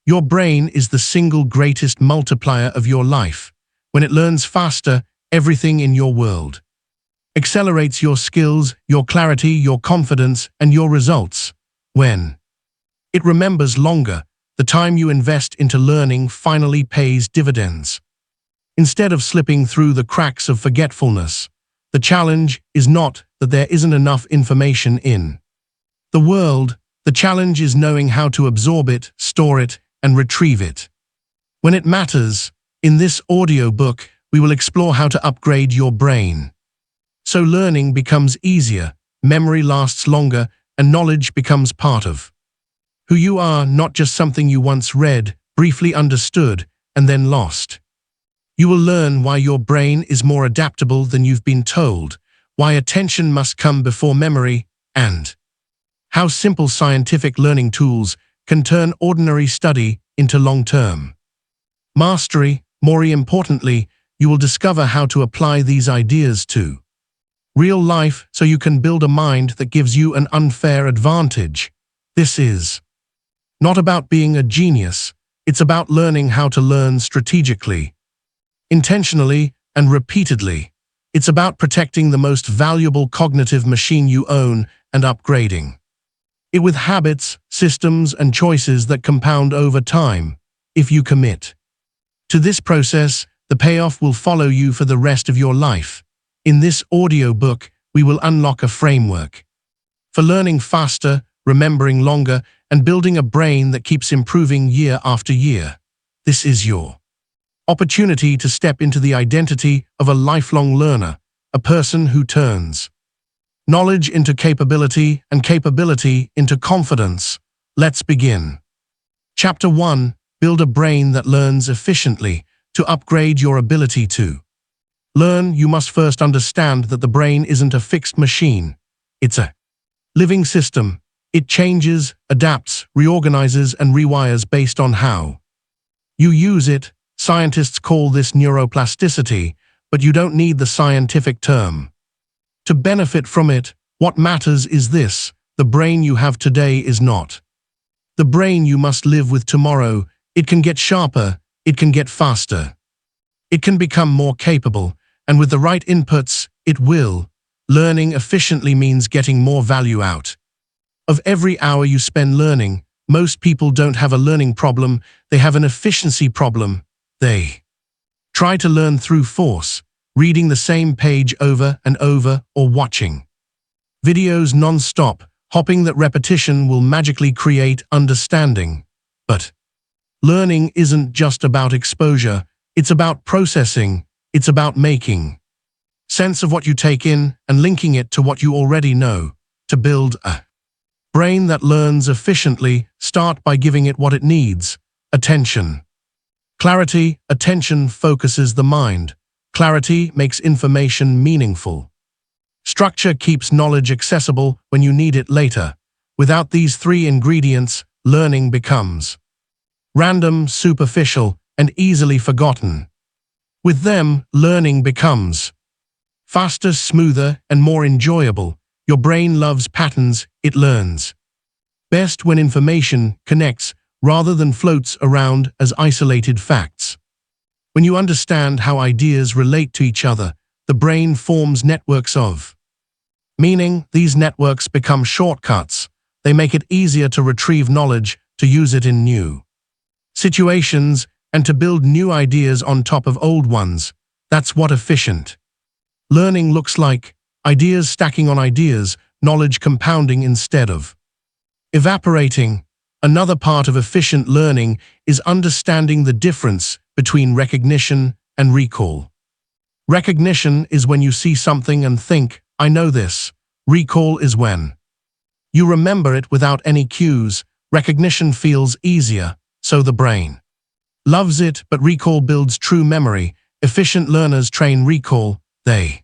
Your brain is the single greatest multiplier of your life. When it learns faster, everything in your world accelerates: your skills, your clarity, your confidence, and your results. When it remembers longer, the time you invest into learning finally pays dividends. Instead of slipping through the cracks of forgetfulness, the challenge is not that there isn't enough information in the world. The challenge is knowing how to absorb it, store it, and retrieve it when it matters. In this audiobook, we will explore how to upgrade your brain so learning becomes easier, memory lasts longer, and knowledge becomes part of who you are, not just something you once read, briefly understood, and then lost. You will learn why your brain is more adaptable than you've been told, why attention must come before memory, and how simple scientific learning tools can turn ordinary study into long-term mastery. More importantly, you will discover how to apply these ideas to real life so you can build a mind that gives you an unfair advantage. This is not about being a genius, it's about learning how to learn strategically, intentionally, and repeatedly. It's about protecting the most valuable cognitive machine you own and upgrading it with habits, systems, and choices that compound over time. If you commit to this process, the payoff will follow you for the rest of your life. In this audiobook, we will unlock a framework for learning faster, remembering longer, and building a brain that keeps improving year after year. This is your opportunity to step into the identity of a lifelong learner, a person who turns knowledge into capability and capability into confidence. Let's begin. Chapter 1. Build a brain that learns efficiently. To upgrade your ability to learn, you must first understand that the brain isn't a fixed machine. It's a living system. It changes, adapts, reorganizes, and rewires based on how you use it. Scientists call this neuroplasticity, but you don't need the scientific term to benefit from it. What matters is this: the brain you have today is not the brain you must live with tomorrow. It can get sharper, it can get faster, it can become more capable, and with the right inputs, it will. Learning efficiently means getting more value out of every hour you spend learning. Most people don't have a learning problem, they have an efficiency problem. They try to learn through force, reading the same page over and over, or watching videos non-stop, hoping that repetition will magically create understanding. But learning isn't just about exposure, it's about processing, it's about making sense of what you take in and linking it to what you already know. To build a brain that learns efficiently, start by giving it what it needs: attention. Clarity. Attention focuses the mind. Clarity makes information meaningful. Structure keeps knowledge accessible when you need it later. Without these three ingredients, learning becomes random, superficial, and easily forgotten. With them, learning becomes faster, smoother, and more enjoyable. Your brain loves patterns. It learns best when information connects rather than floats around as isolated facts. When you understand how ideas relate to each other, the brain forms networks of meaning. These networks become shortcuts. They make it easier to retrieve knowledge, to use it in new situations, and to build new ideas on top of old ones. That's what efficient learning looks like: ideas stacking on ideas, knowledge compounding instead of evaporating. Another part of efficient learning is understanding the difference between recognition and recall. Recognition is when you see something and think, "I know this." Recall is when you remember it without any cues. Recognition feels easier, so the brain loves it, but recall builds true memory. Efficient learners train recall. They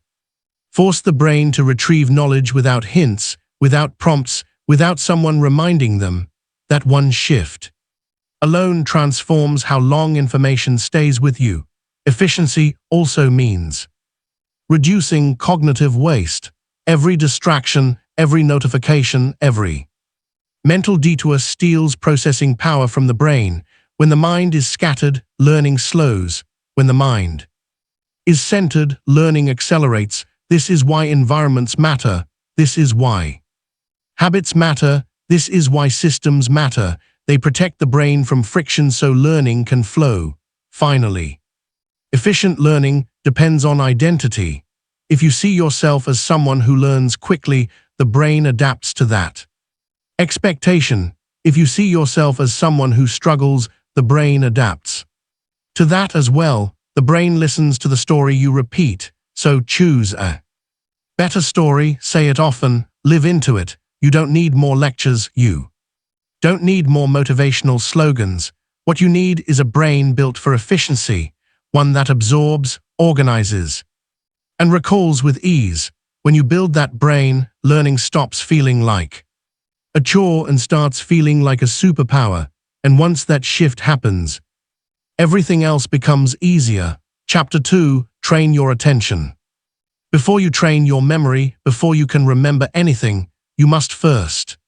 force the brain to retrieve knowledge without hints, without prompts, without someone reminding them. That one shift alone transforms how long information stays with you. Efficiency also means reducing cognitive waste. Every distraction, every notification, every mental detour steals processing power from the brain. When the mind is scattered, learning slows. When the mind is centered, learning accelerates. This is why environments matter. This is why habits matter. This is why systems matter. They protect the brain from friction so learning can flow. Finally, efficient learning depends on identity. If you see yourself as someone who learns quickly, the brain adapts to that. Expectation. If you see yourself as someone who struggles, the brain adapts to that as well. The brain listens to the story you repeat, so choose a better story, say it often, live into it. You don't need more lectures, you don't need more motivational slogans. What you need is a brain built for efficiency, one that absorbs, organizes, and recalls with ease. When you build that brain, learning stops feeling like a chore and starts feeling like a superpower. And once that shift happens, everything else becomes easier. Chapter 2, Train your attention. Before you train your memory, before you can remember anything, you must first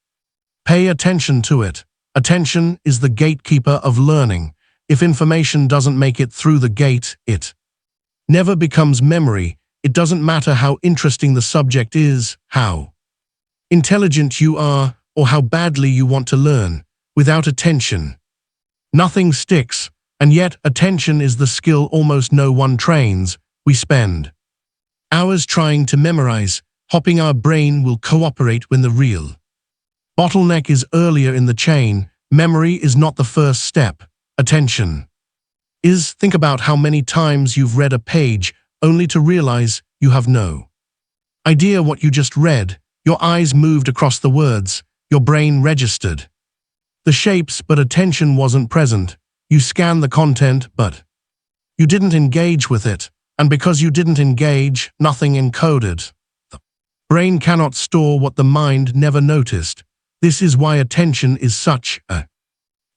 pay attention to it. Attention is the gatekeeper of learning. If information doesn't make it through the gate, it never becomes memory. It doesn't matter how interesting the subject is, how intelligent you are, or how badly you want to learn. Without attention, nothing sticks, and yet attention is the skill almost no one trains. We spend hours trying to memorize, hoping our brain will cooperate when the real bottleneck is earlier in the chain. Memory is not the first step. Attention is. Think about how many times you've read a page only to realize you have no idea what you just read. Your eyes moved across the words, your brain registered the shapes, but attention wasn't present. You scanned the content, but you didn't engage with it. And because you didn't engage, nothing encoded. The brain cannot store what the mind never noticed. This is why attention is such a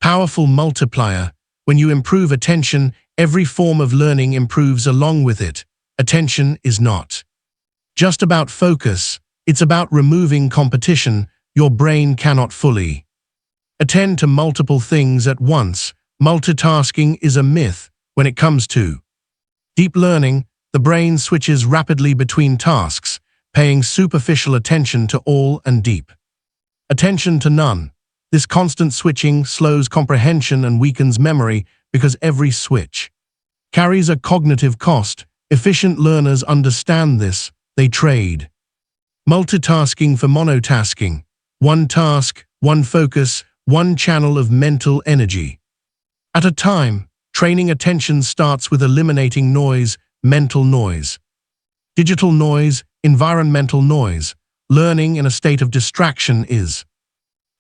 powerful multiplier. When you improve attention, every form of learning improves along with it. Attention is not just about focus, it's about removing competition. Your brain cannot fully attend to multiple things at once. Multitasking is a myth. When it comes to deep learning, the brain switches rapidly between tasks, paying superficial attention to all and deep attention to none. This constant switching slows comprehension and weakens memory because every switch carries a cognitive cost. Efficient learners understand this. They trade multitasking for monotasking. One task, one focus, one channel of mental energy at a time. Training attention starts with eliminating noise, mental noise, digital noise, environmental noise. Learning in a state of distraction is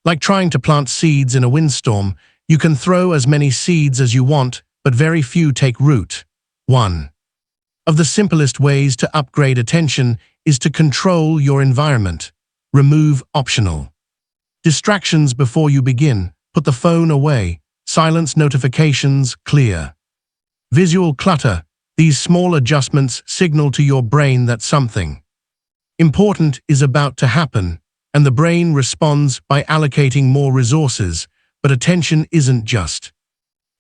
like trying to plant seeds in a windstorm. You can throw as many seeds as you want, but very few take root. One of the simplest ways to upgrade attention is to control your environment. Remove optional distractions before you begin. Put the phone away. Silence notifications, clear visual clutter. These small adjustments signal to your brain that something important is about to happen, and the brain responds by allocating more resources. But attention isn't just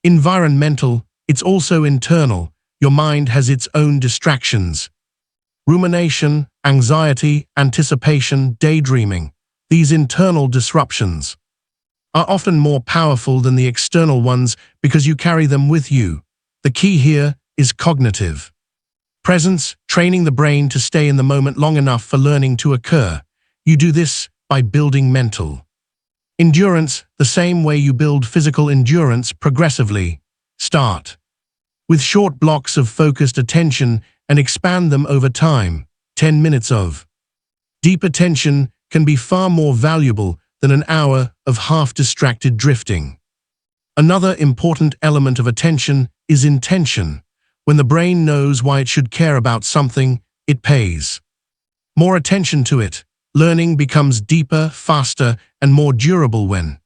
environmental, it's also internal. Your mind has its own distractions. Rumination, anxiety, anticipation, daydreaming. These internal disruptions are often more powerful than the external ones because you carry them with you. The key here is cognitive presence, training the brain to stay in the moment long enough for learning to occur. You do this by building mental endurance, the same way you build physical endurance progressively. Start with short blocks of focused attention and expand them over time. 10 minutes of deep attention can be far more valuable than an hour of half-distracted drifting. Another important element of attention is intention. When the brain knows why it should care about something, it pays more attention to it. Learning becomes deeper, faster, and more durable when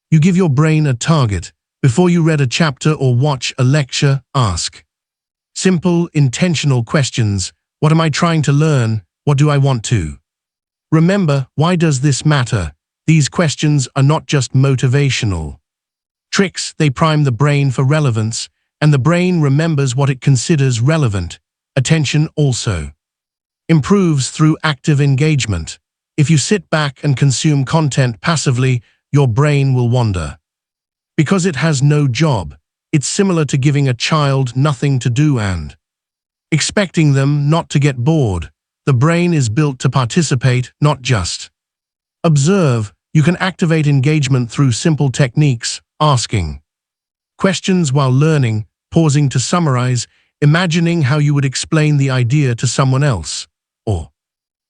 you give your brain a target. Before you read a chapter or watch a lecture, ask simple, intentional questions. What am I trying to learn? What do I want to remember? Why does this matter? These questions are not just motivational Tricks, they prime the brain for relevance, and the brain remembers what it considers relevant. Attention also improves through active engagement. If you sit back and consume content passively, your brain will wander. Because it has no job, it's similar to giving a child nothing to do and expecting them not to get bored. The brain is built to participate, not just observe. You can activate engagement through simple techniques, asking questions while learning, pausing to summarize, imagining how you would explain the idea to someone else, or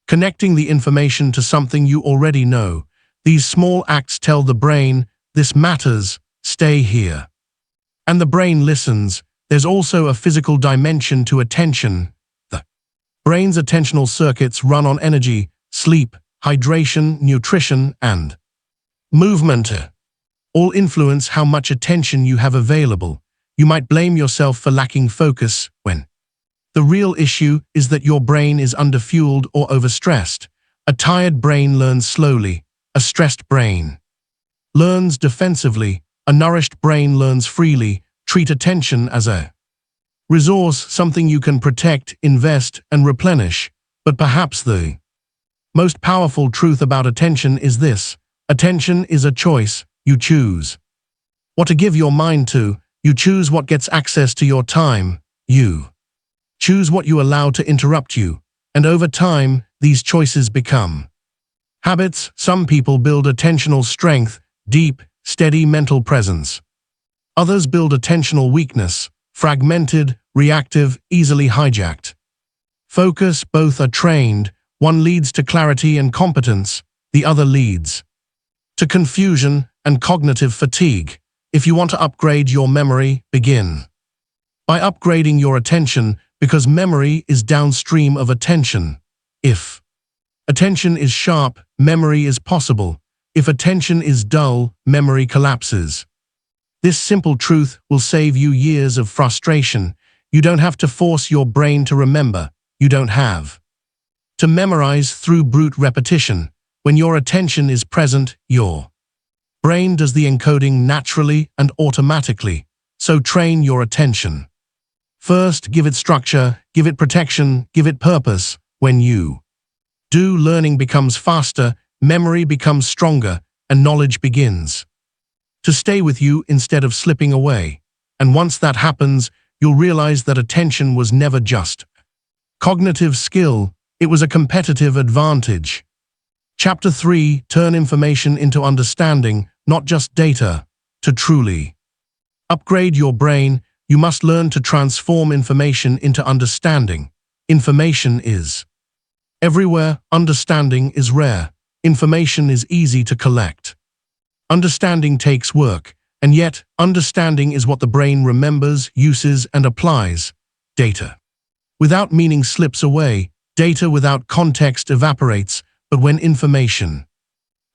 connecting the information to something you already know. These small acts tell the brain, this matters, stay here. And the brain listens. There's also a physical dimension to attention. The brain's attentional circuits run on energy, sleep, hydration, nutrition, and movement. All influence how much attention you have available. You might blame yourself for lacking focus when the real issue is that your brain is underfueled or overstressed. A tired brain learns slowly. A stressed brain learns defensively. A nourished brain learns freely. Treat attention as a resource, something you can protect, invest, and replenish. But perhaps the most powerful truth about attention is this: attention is a choice. You choose what to give your mind to. You choose what gets access to your time. You choose what you allow to interrupt you. And over time, these choices become habits. Some people build attentional strength, deep, steady mental presence. Others build attentional weakness, fragmented, reactive, easily hijacked. Focus, both are trained. One leads to clarity and competence. The other leads to confusion and cognitive fatigue. If you want to upgrade your memory, begin by upgrading your attention, because memory is downstream of attention. If attention is sharp, memory is possible. If attention is dull, memory collapses. This simple truth will save you years of frustration. You don't have to force your brain to remember. You don't have to memorize through brute repetition. When your attention is present, your brain does the encoding naturally and automatically. So train your attention. First, give it structure, give it protection, give it purpose. When you do, learning becomes faster, memory becomes stronger, and knowledge begins to stay with you instead of slipping away. And once that happens, you'll realize that attention was never just cognitive skill, it was a competitive advantage. Chapter 3: Turn information into understanding, not just data. To truly upgrade your brain, you must learn to transform information into understanding. Information is everywhere, understanding is rare. Information is easy to collect. Understanding takes work, and yet understanding is what the brain remembers, uses, and applies. Data without meaning slips away. Data without context evaporates. But when information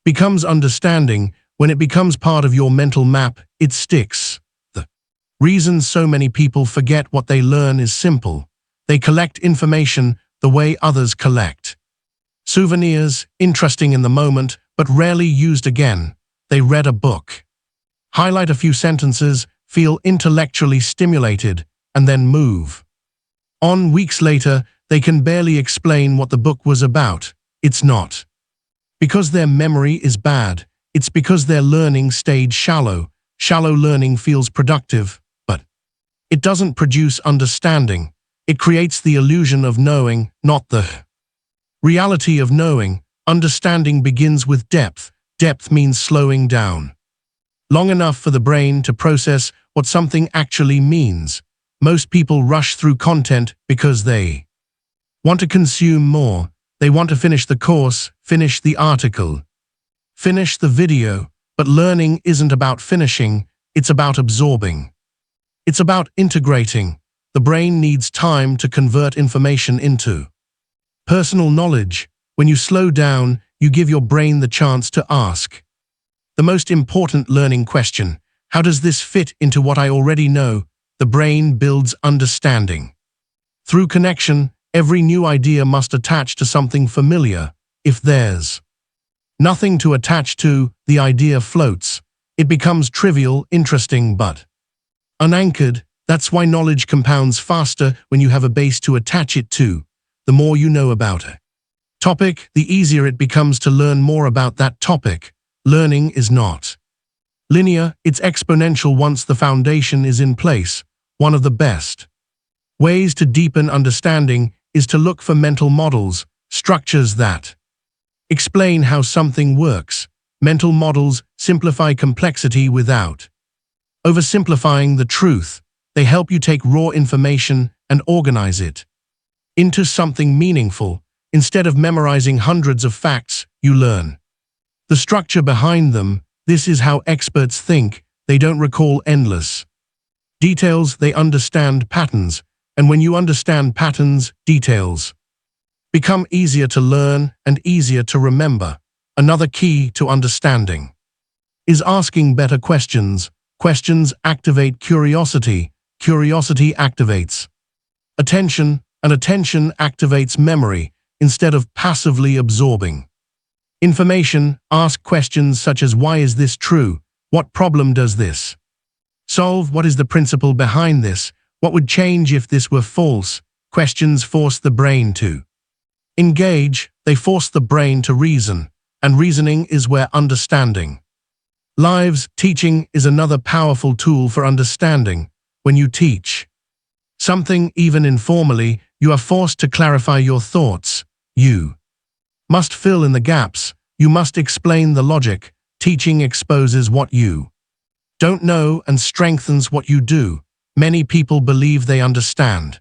becomes understanding, when it becomes part of your mental map, it sticks. The reason so many people forget what they learn is simple. They collect information the way others collect souvenirs, interesting in the moment, but rarely used again. They read a book, highlight a few sentences, feel intellectually stimulated, and then move on. Weeks later, they can barely explain what the book was about. It's not because their memory is bad, it's because their learning stayed shallow. Shallow learning feels productive, but it doesn't produce understanding. It creates the illusion of knowing, not the reality of knowing. Understanding begins with depth. Depth means slowing down long enough for the brain to process what something actually means. Most people rush through content because they want to consume more. They want to finish the course, finish the article, finish the video. But learning isn't about finishing, it's about absorbing. It's about integrating. The brain needs time to convert information into personal knowledge. When you slow down, you give your brain the chance to ask the most important learning question: how does this fit into what I already know? The brain builds understanding through connection. Every new idea must attach to something familiar. If there's nothing to attach to, the idea floats. It becomes trivial, interesting, but unanchored. That's why knowledge compounds faster when you have a base to attach it to. The more you know about a topic, the easier it becomes to learn more about that topic. Learning is not linear, it's exponential once the foundation is in place. One of the best ways to deepen understanding is to look for mental models, structures that explain how something works. Mental models simplify complexity without oversimplifying the truth. They help you take raw information and organize it into something meaningful. Instead of memorizing hundreds of facts, you learn the structure behind them. This is how experts think. They don't recall endless details, they understand patterns. And when you understand patterns, details become easier to learn and easier to remember. Another key to understanding is asking better questions. Questions activate curiosity. Curiosity activates attention, and attention activates memory. Instead of passively absorbing information, ask questions such as, why is this true? What problem does this solve? What is the principle behind this? What would change if this were false? Questions force the brain to engage. They force the brain to reason, and reasoning is where understanding lives. Teaching is another powerful tool for understanding. When you teach something, even informally, you are forced to clarify your thoughts. You must fill in the gaps. You must explain the logic. Teaching exposes what you don't know and strengthens what you do. Many people believe they understand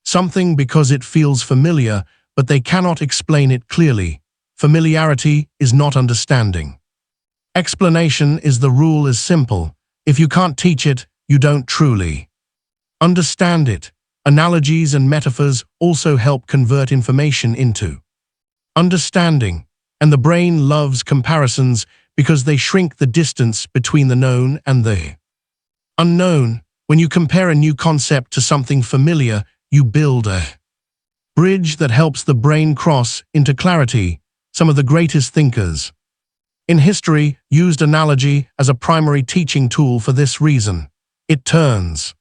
something because it feels familiar, but they cannot explain it clearly. Familiarity is not understanding. Explanation is the rule is simple. If you can't teach it, you don't truly understand it. Analogies and metaphors also help convert information into understanding, and the brain loves comparisons because they shrink the distance between the known and the unknown. When you compare a new concept to something familiar, you build a bridge that helps the brain cross into clarity. Some of the greatest thinkers in history used analogy as a primary teaching tool for this reason. It turns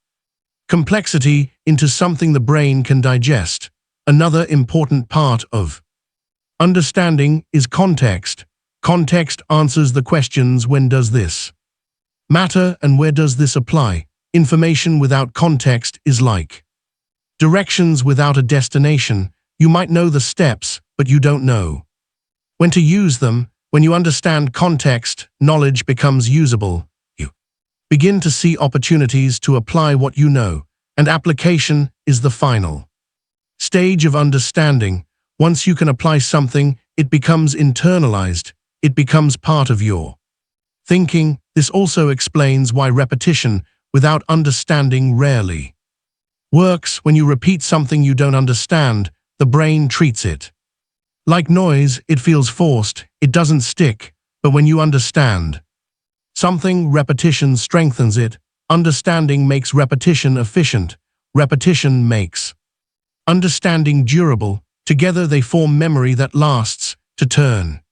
complexity into something the brain can digest. Another important part of understanding is context. Context answers the questions, when does this matter and where does this apply? Information without context is like directions without a destination. You might know the steps, but you don't know when to use them. When you understand context, knowledge becomes usable. You begin to see opportunities to apply what you know, and application is the final stage of understanding. Once you can apply something, it becomes internalized. It becomes part of your thinking. This also explains why repetition without understanding rarely works. When you repeat something you don't understand, the brain treats it like noise. It feels forced. It doesn't stick. But when you understand something, repetition strengthens it. Understanding makes repetition efficient. Repetition makes understanding durable. Together they form memory that lasts. To turn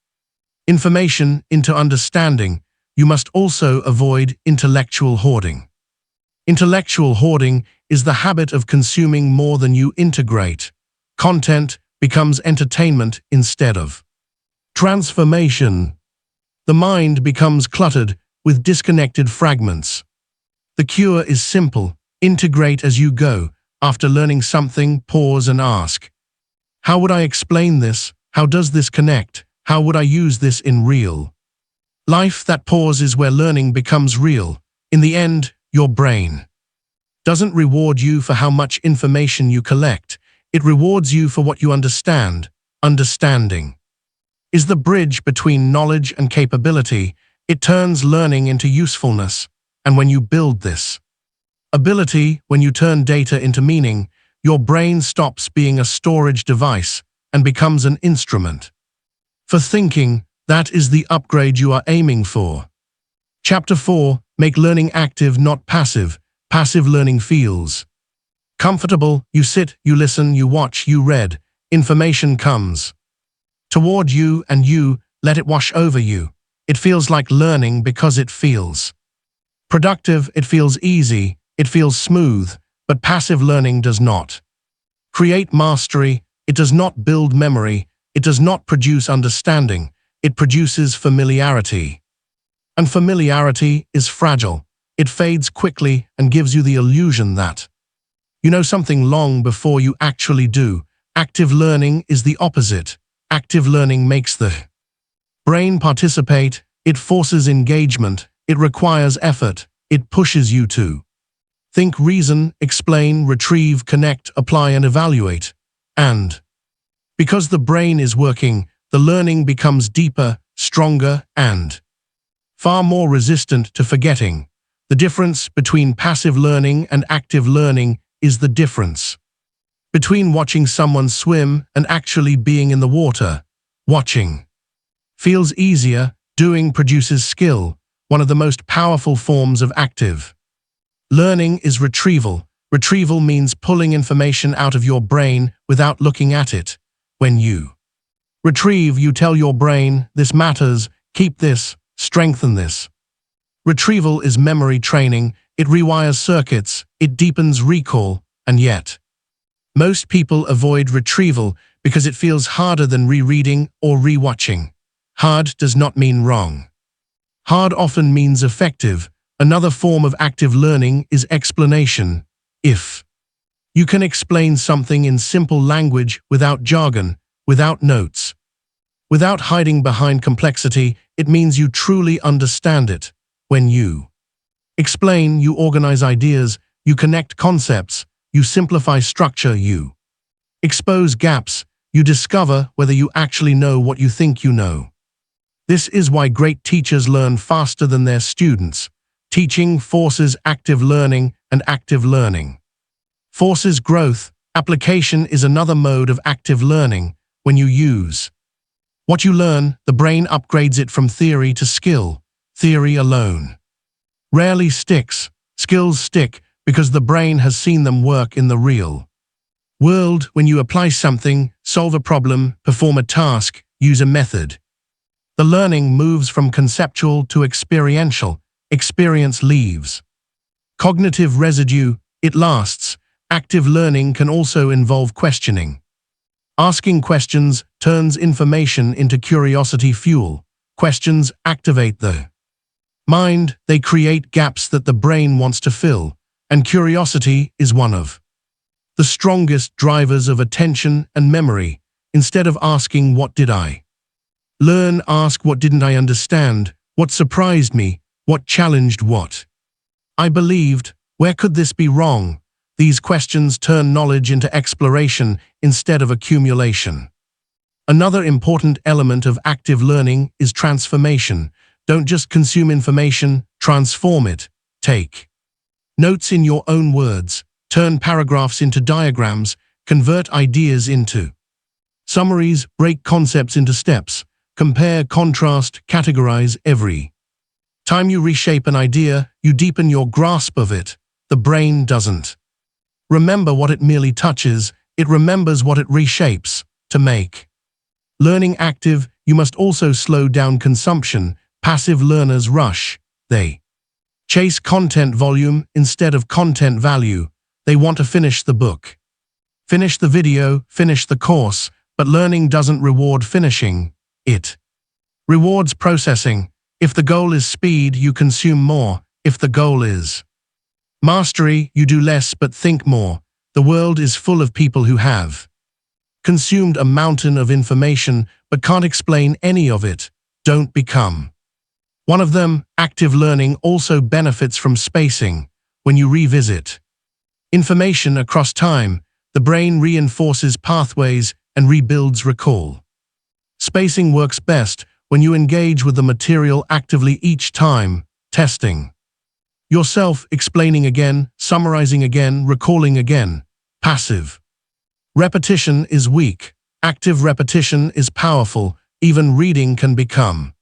information into understanding, you must also avoid intellectual hoarding. Intellectual hoarding is the habit of consuming more than you integrate. Content becomes entertainment instead of transformation. The mind becomes cluttered with disconnected fragments. The cure is simple. Integrate as you go. After learning something, pause and ask, how would I explain this? How does this connect? How would I use this in real life? That pause is where learning becomes real. In the end, your brain doesn't reward you for how much information you collect. It rewards you for what you understand. Understanding is the bridge between knowledge and capability. It turns learning into usefulness. And when you build this ability, when you turn data into meaning, your brain stops being a storage device and becomes an instrument for thinking. That is the upgrade you are aiming for. Chapter 4. Make learning active, not passive. Passive learning feels comfortable. You sit, you listen, you watch, you read. Information comes toward you and you let it wash over you. It feels like learning because it feels productive, it feels easy, it feels smooth, but passive learning does not create mastery, it does not build memory, it does not produce understanding, it produces familiarity. And familiarity is fragile. It fades quickly and gives you the illusion that you know something long before you actually do. Active learning is the opposite. Active learning makes the brain participate, it forces engagement, it requires effort, it pushes you to think, reason, explain, retrieve, connect, apply, and evaluate. And because the brain is working, the learning becomes deeper, stronger, and far more resistant to forgetting. The difference between passive learning and active learning is the difference between watching someone swim and actually being in the water. Watching feels easier, doing produces skill. One of the most powerful forms of active learning is retrieval. Retrieval means pulling information out of your brain without looking at it. When you retrieve, you tell your brain, this matters, keep this, strengthen this. Retrieval is memory training, it rewires circuits, it deepens recall, and yet most people avoid retrieval because it feels harder than rereading or rewatching. Hard does not mean wrong. Hard often means effective. Another form of active learning is explanation. If you can explain something in simple language without jargon, without notes, without hiding behind complexity, it means you truly understand it. When you explain, you organize ideas, you connect concepts, you simplify structure, you expose gaps, you discover whether you actually know what you think you know. This is why great teachers learn faster than their students. Teaching forces active learning, and active learning forces growth. Application is another mode of active learning. When you use what you learn, the brain upgrades it from theory to skill. Theory alone rarely sticks. Skills stick because the brain has seen them work in the real world. When you apply something, solve a problem, perform a task, use a method, the learning moves from conceptual to experiential. Experience leaves cognitive residue, it lasts. Active learning can also involve questioning. Asking questions turns information into curiosity fuel. Questions activate the mind, they create gaps that the brain wants to fill, and curiosity is one of the strongest drivers of attention and memory. Instead of asking, what did I learn, ask, what didn't I understand? What surprised me? What challenged what I believed? Where could this be wrong? These questions turn knowledge into exploration instead of accumulation. Another important element of active learning is transformation. Don't just consume information, transform it. Take notes in your own words, turn paragraphs into diagrams, convert ideas into summaries, break concepts into steps, compare, contrast, categorize. Every time you reshape an idea, you deepen your grasp of it. The brain doesn't remember what it merely touches, it remembers what it reshapes. To make learning active, you must also slow down consumption. Passive learners rush. They chase content volume instead of content value. They want to finish the book, finish the video, finish the course, but learning doesn't reward finishing. It rewards processing. If the goal is speed, you consume more. If the goal is mastery, you do less but think more. The world is full of people who have consumed a mountain of information but can't explain any of it. Don't become one of them. Active learning also benefits from spacing. When you revisit information across time, the brain reinforces pathways and rebuilds recall. Spacing works best when you engage with the material actively each time, testing yourself, explaining again, summarizing again, recalling again. Passive repetition is weak. Active repetition is powerful. Even reading can become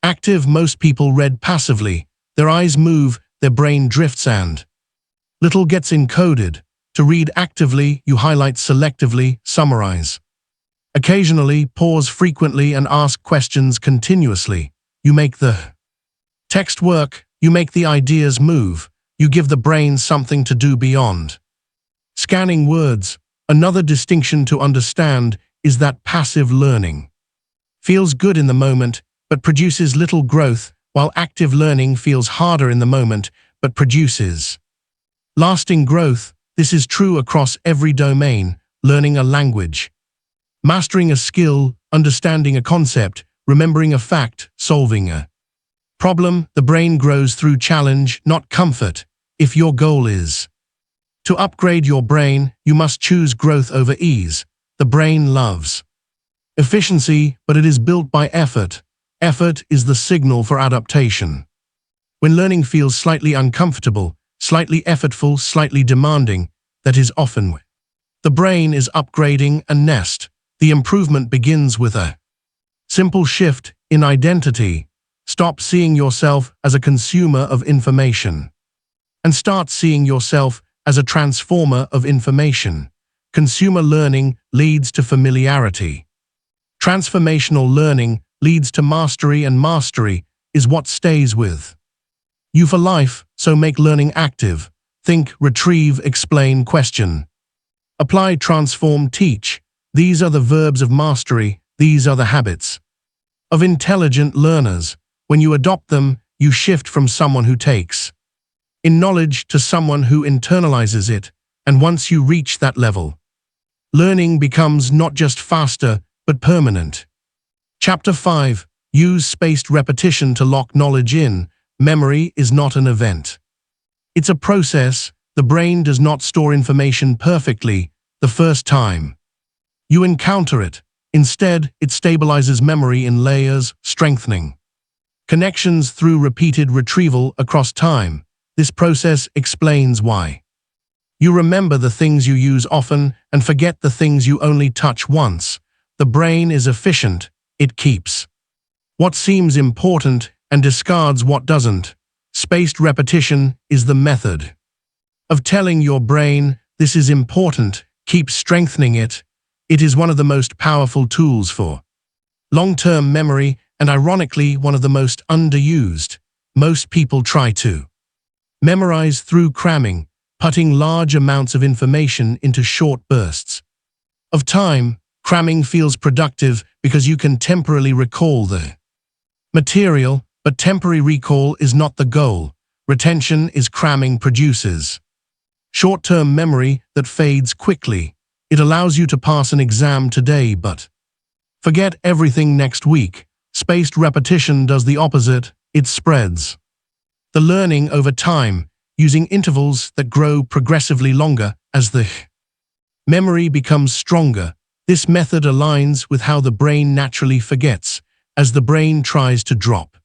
active. Most people read passively. Their eyes move, their brain drifts, and little gets encoded. To read actively, you highlight selectively, summarize occasionally, pause frequently, and ask questions continuously. you make the text work, you make the ideas move, you give the brain something to do beyond. Scanning words. Another distinction to understand is that passive learning feels good in the moment, but produces little growth, while active learning feels harder in the moment, but produces lasting growth. This is true across every domain: learning a language, mastering a skill, understanding a concept, remembering a fact, solving a problem. The brain grows through challenge, not comfort. If your goal is to upgrade your brain, you must choose growth over ease. The brain loves efficiency, but it is built by effort. Effort is the signal for adaptation. When learning feels slightly uncomfortable, slightly effortful, slightly demanding, that is often when the brain is upgrading a nest. The improvement begins with a simple shift in identity. Stop seeing yourself as a consumer of information and start seeing yourself as a transformer of information. Consumer learning leads to familiarity. Transformational learning leads to mastery, and mastery is what stays with you for life. So make learning active. Think, retrieve, explain, question. Apply, transform, teach. These are the verbs of mastery. These are the habits of intelligent learners. When you adopt them, you shift from someone who takes in knowledge to someone who internalizes it. And once you reach that level, learning becomes not just faster, but permanent. Chapter 5. Use spaced repetition to lock knowledge in. Memory is not an event. It's a process. The brain does not store information perfectly the first time you encounter it. Instead, it stabilizes memory in layers, strengthening connections through repeated retrieval across time. This process explains why you remember the things you use often and forget the things you only touch once. The brain is efficient. It keeps what seems important and discards what doesn't. Spaced repetition is the method of telling your brain, this is important. Keep strengthening it. It is one of the most powerful tools for long-term memory, and ironically, one of the most underused. Most people try to memorize through cramming, putting large amounts of information into short bursts of time. Cramming feels productive because you can temporarily recall the material, but temporary recall is not the goal. Retention is cramming produces short-term memory that fades quickly. It allows you to pass an exam today but forget everything next week. Spaced repetition does the opposite. It spreads the learning over time, using intervals that grow progressively longer as the memory becomes stronger. This method aligns with how the brain naturally forgets. As the brain tries to drop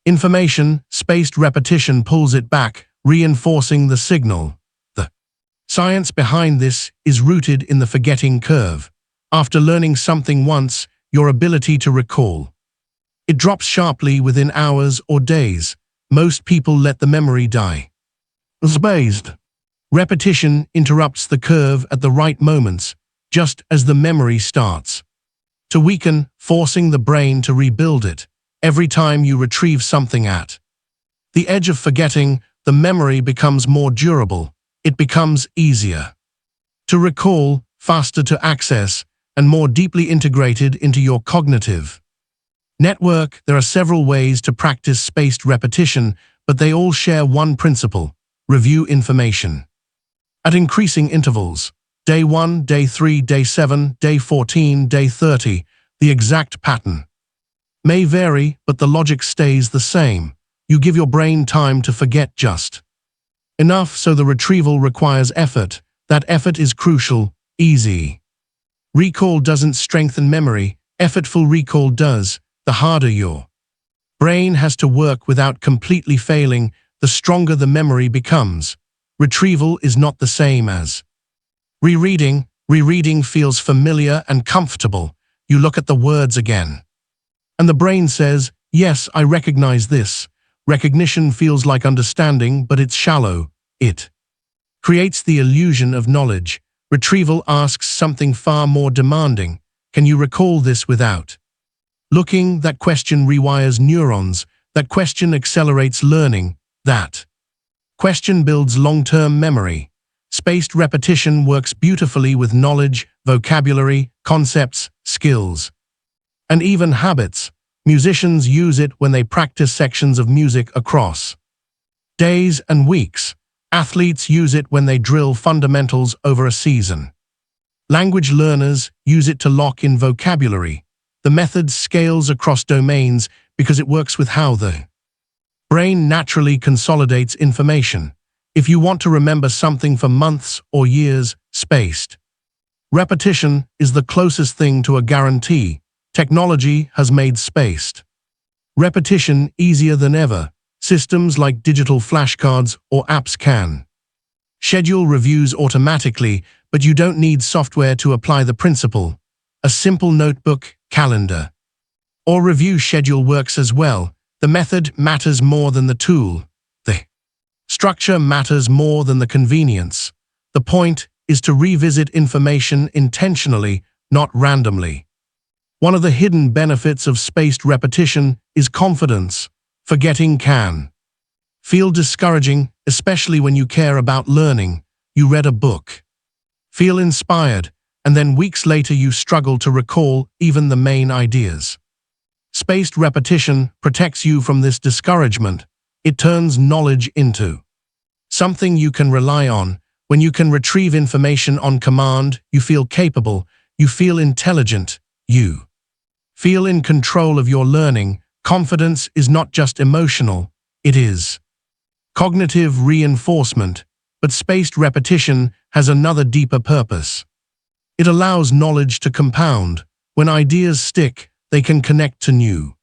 information, spaced repetition pulls it back, reinforcing the signal. The science behind this is rooted in the forgetting curve. After learning something once, your ability to recall it drops sharply within hours or days. Most people let the memory die. Spaced repetition interrupts the curve at the right moments, just as the memory starts to weaken, forcing the brain to rebuild it. Every time you retrieve something at the edge of forgetting, the memory becomes more durable. It becomes easier to recall, faster to access, and more deeply integrated into your cognitive network. There are several ways to practice spaced repetition, but they all share one principle: review information at increasing intervals. Day 1, Day 3, Day 7, Day 14, Day 30. The exact pattern may vary, but the logic stays the same. You give your brain time to forget just enough so the retrieval requires effort. That effort is crucial. Easy recall doesn't strengthen memory. Effortful recall does. The harder your brain has to work without completely failing, the stronger the memory becomes. Retrieval is not the same as rereading. Rereading feels familiar and comfortable. You look at the words again, and the brain says, yes, I recognize this. Recognition feels like understanding, but it's shallow. It creates the illusion of knowledge. Retrieval asks something far more demanding. Can you recall this without Looking, that question rewires neurons. That question accelerates learning. That question builds long-term memory. Spaced repetition works beautifully with knowledge, vocabulary, concepts, skills, and even habits. Musicians use it when they practice sections of music across days and weeks. Athletes use it when they drill fundamentals over a season. Language learners use it to lock in vocabulary. The method scales across domains because it works with how the brain naturally consolidates information. If you want to remember something for months or years, spaced repetition is the closest thing to a guarantee. Technology has made spaced repetition easier than ever. Systems like digital flashcards or apps can schedule reviews automatically, but you don't need software to apply the principle. A simple notebook, calendar, or review schedule works as well. The method matters more than the tool. The structure matters more than the convenience. The point is to revisit information intentionally, not randomly. One of the hidden benefits of spaced repetition is confidence. Forgetting can feel discouraging, especially when you care about learning. You read a book, feel inspired, and then weeks later you struggle to recall even the main ideas. Spaced repetition protects you from this discouragement. It turns knowledge into something you can rely on. When you can retrieve information on command, you feel capable, you feel intelligent, you feel in control of your learning. Confidence is not just emotional, it is cognitive reinforcement, but spaced repetition has another deeper purpose. It allows knowledge to compound. When ideas stick, they can connect to new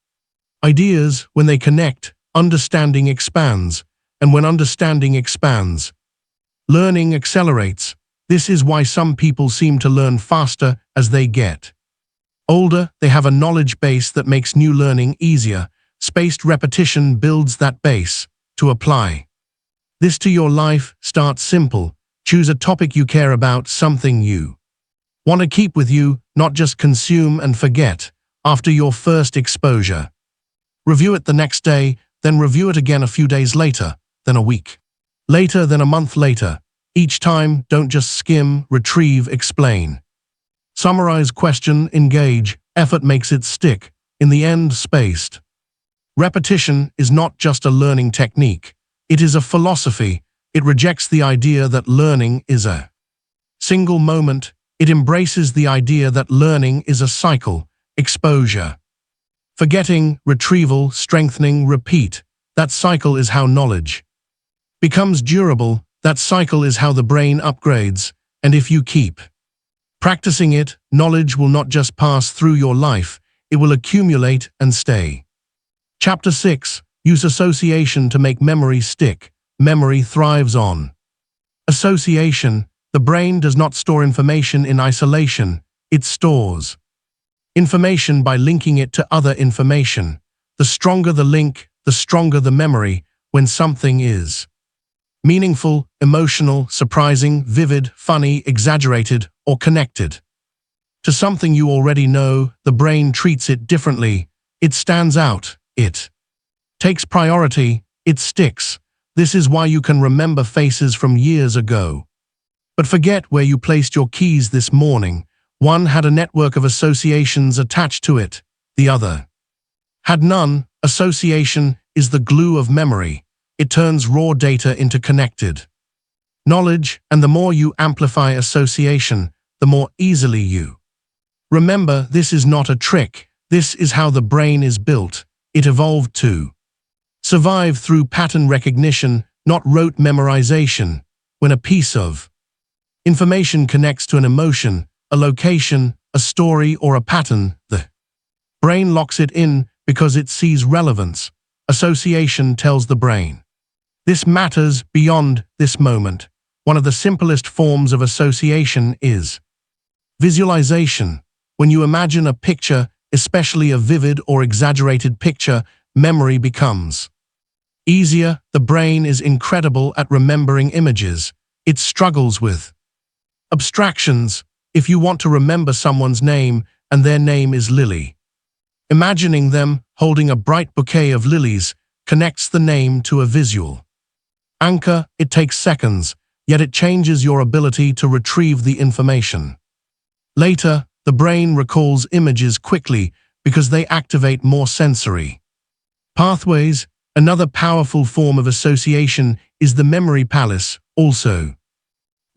ideas. When they connect, understanding expands, and when understanding expands, learning accelerates. This is why some people seem to learn faster as they get older. They have a knowledge base that makes new learning easier. Spaced repetition builds that base. To apply this to your life, start simple. Choose a topic you care about, something you want to keep with you, not just consume and forget. After your first exposure, review it the next day, then review it again a few days later, then a week later, then a month later. Each time, don't just skim, retrieve, explain. Summarize, question, engage. Effort makes it stick. In the end, spaced repetition is not just a learning technique. It is a philosophy. It rejects the idea that learning is a single moment. It embraces the idea that learning is a cycle. Exposure, forgetting, retrieval, strengthening, repeat. That cycle is how knowledge becomes durable. That cycle is how the brain upgrades. And if you keep practicing it, knowledge will not just pass through your life, it will accumulate and stay. Chapter 6. Use association to make memory stick. Memory thrives on association. The brain does not store information in isolation. It stores information by linking it to other information. The stronger the link, the stronger the memory. When something is meaningful, emotional, surprising, vivid, funny, exaggerated, or connected to something you already know, the brain treats it differently. It stands out. It takes priority. It sticks. This is why you can remember faces from years ago, but forget where you placed your keys this morning. One had a network of associations attached to it. The other had none. Association is the glue of memory. It turns raw data into connected knowledge, and the more you amplify association, the more easily you remember. This is not a trick. This is how the brain is built. It evolved to survive through pattern recognition, not rote memorization. When a piece of information connects to an emotion, a location, a story, or a pattern, the brain locks it in because it sees relevance. Association tells the brain, this matters beyond this moment. One of the simplest forms of association is visualization. When you imagine a picture, especially a vivid or exaggerated picture, memory becomes easier. The brain is incredible at remembering images. It struggles with abstractions. If you want to remember someone's name and their name is Lily, Imagining them holding a bright bouquet of lilies connects the name to a visual anchor. It takes seconds, yet it changes your ability to retrieve the information. Later, the brain recalls images quickly because they activate more sensory pathways. Another powerful form of association is the memory palace, also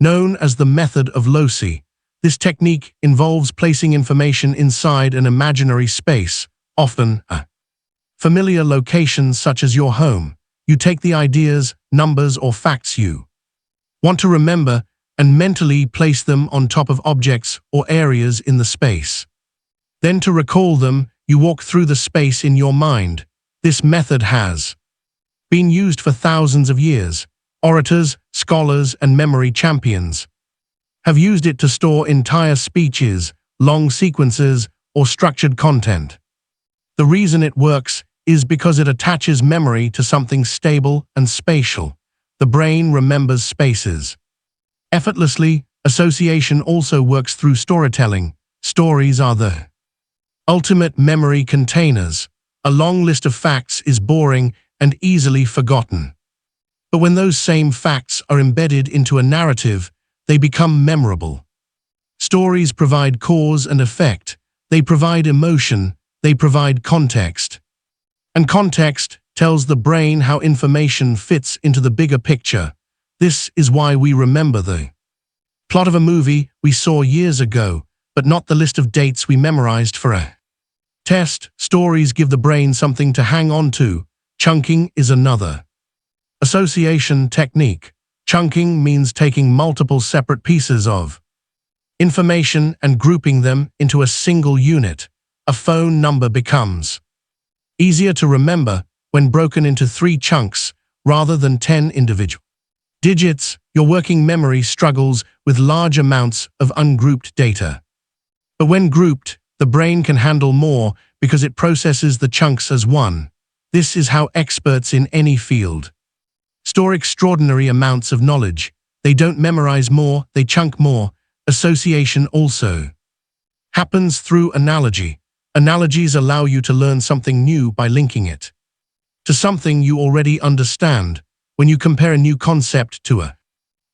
known as the method of loci. This technique involves placing information inside an imaginary space, often a familiar location such as your home. You take the ideas, numbers, or facts you want to remember and mentally place them on top of objects or areas in the space. Then to recall them, you walk through the space in your mind. This method has been used for thousands of years. Orators, scholars, and memory champions have used it to store entire speeches, long sequences, or structured content. The reason it works is because it attaches memory to something stable and spatial. The brain remembers spaces effortlessly. Association also works through storytelling. Stories are the ultimate memory containers. A long list of facts is boring and easily forgotten. But when those same facts are embedded into a narrative, they become memorable. Stories provide cause and effect. They provide emotion. They provide context. And context tells the brain how information fits into the bigger picture. This is why we remember the plot of a movie we saw years ago, but not the list of dates we memorized for a test. Stories give the brain something to hang on to. Chunking is another association technique. Chunking means taking multiple separate pieces of information and grouping them into a single unit. A phone number becomes easier to remember when broken into 3 chunks rather than 10 individual digits. Your working memory struggles with large amounts of ungrouped data. But when grouped, the brain can handle more because it processes the chunks as one. This is how experts in any field store extraordinary amounts of knowledge. They don't memorize more, they chunk more. Association also happens through analogy. Analogies allow you to learn something new by linking it to something you already understand. When you compare a new concept to a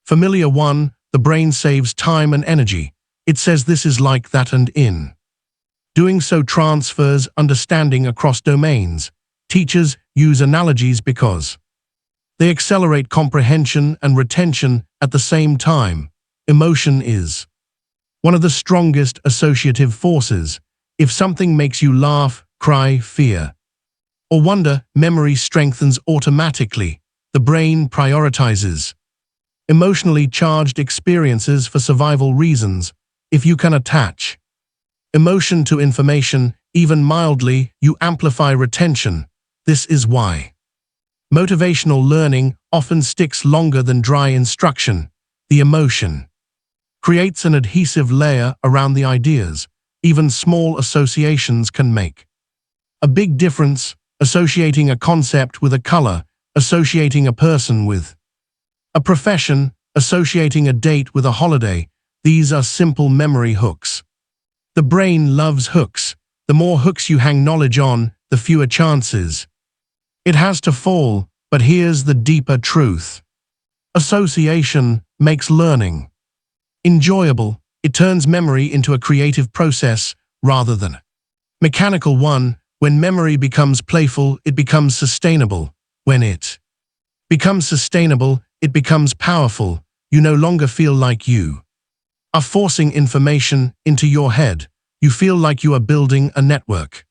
familiar one, the brain saves time and energy. It says this is like that, and in doing so transfers understanding across domains. Teachers use analogies because they accelerate comprehension and retention at the same time. Emotion is one of the strongest associative forces. If something makes you laugh, cry, fear, or wonder, memory strengthens automatically. The brain prioritizes emotionally charged experiences for survival reasons. If you can attach emotion to information, even mildly, you amplify retention. This is why motivational learning often sticks longer than dry instruction. The emotion creates an adhesive layer around the ideas. Even small associations can make a big difference. Associating a concept with a color, associating a person with a profession, associating a date with a holiday. These are simple memory hooks. The brain loves hooks. The more hooks you hang knowledge on, the fewer chances it has to fall. But here's the deeper truth. Association makes learning enjoyable. It turns memory into a creative process rather than a mechanical one. When memory becomes playful, it becomes sustainable. When it becomes sustainable, it becomes powerful. You no longer feel like you are forcing information into your head. You feel like you are building a network.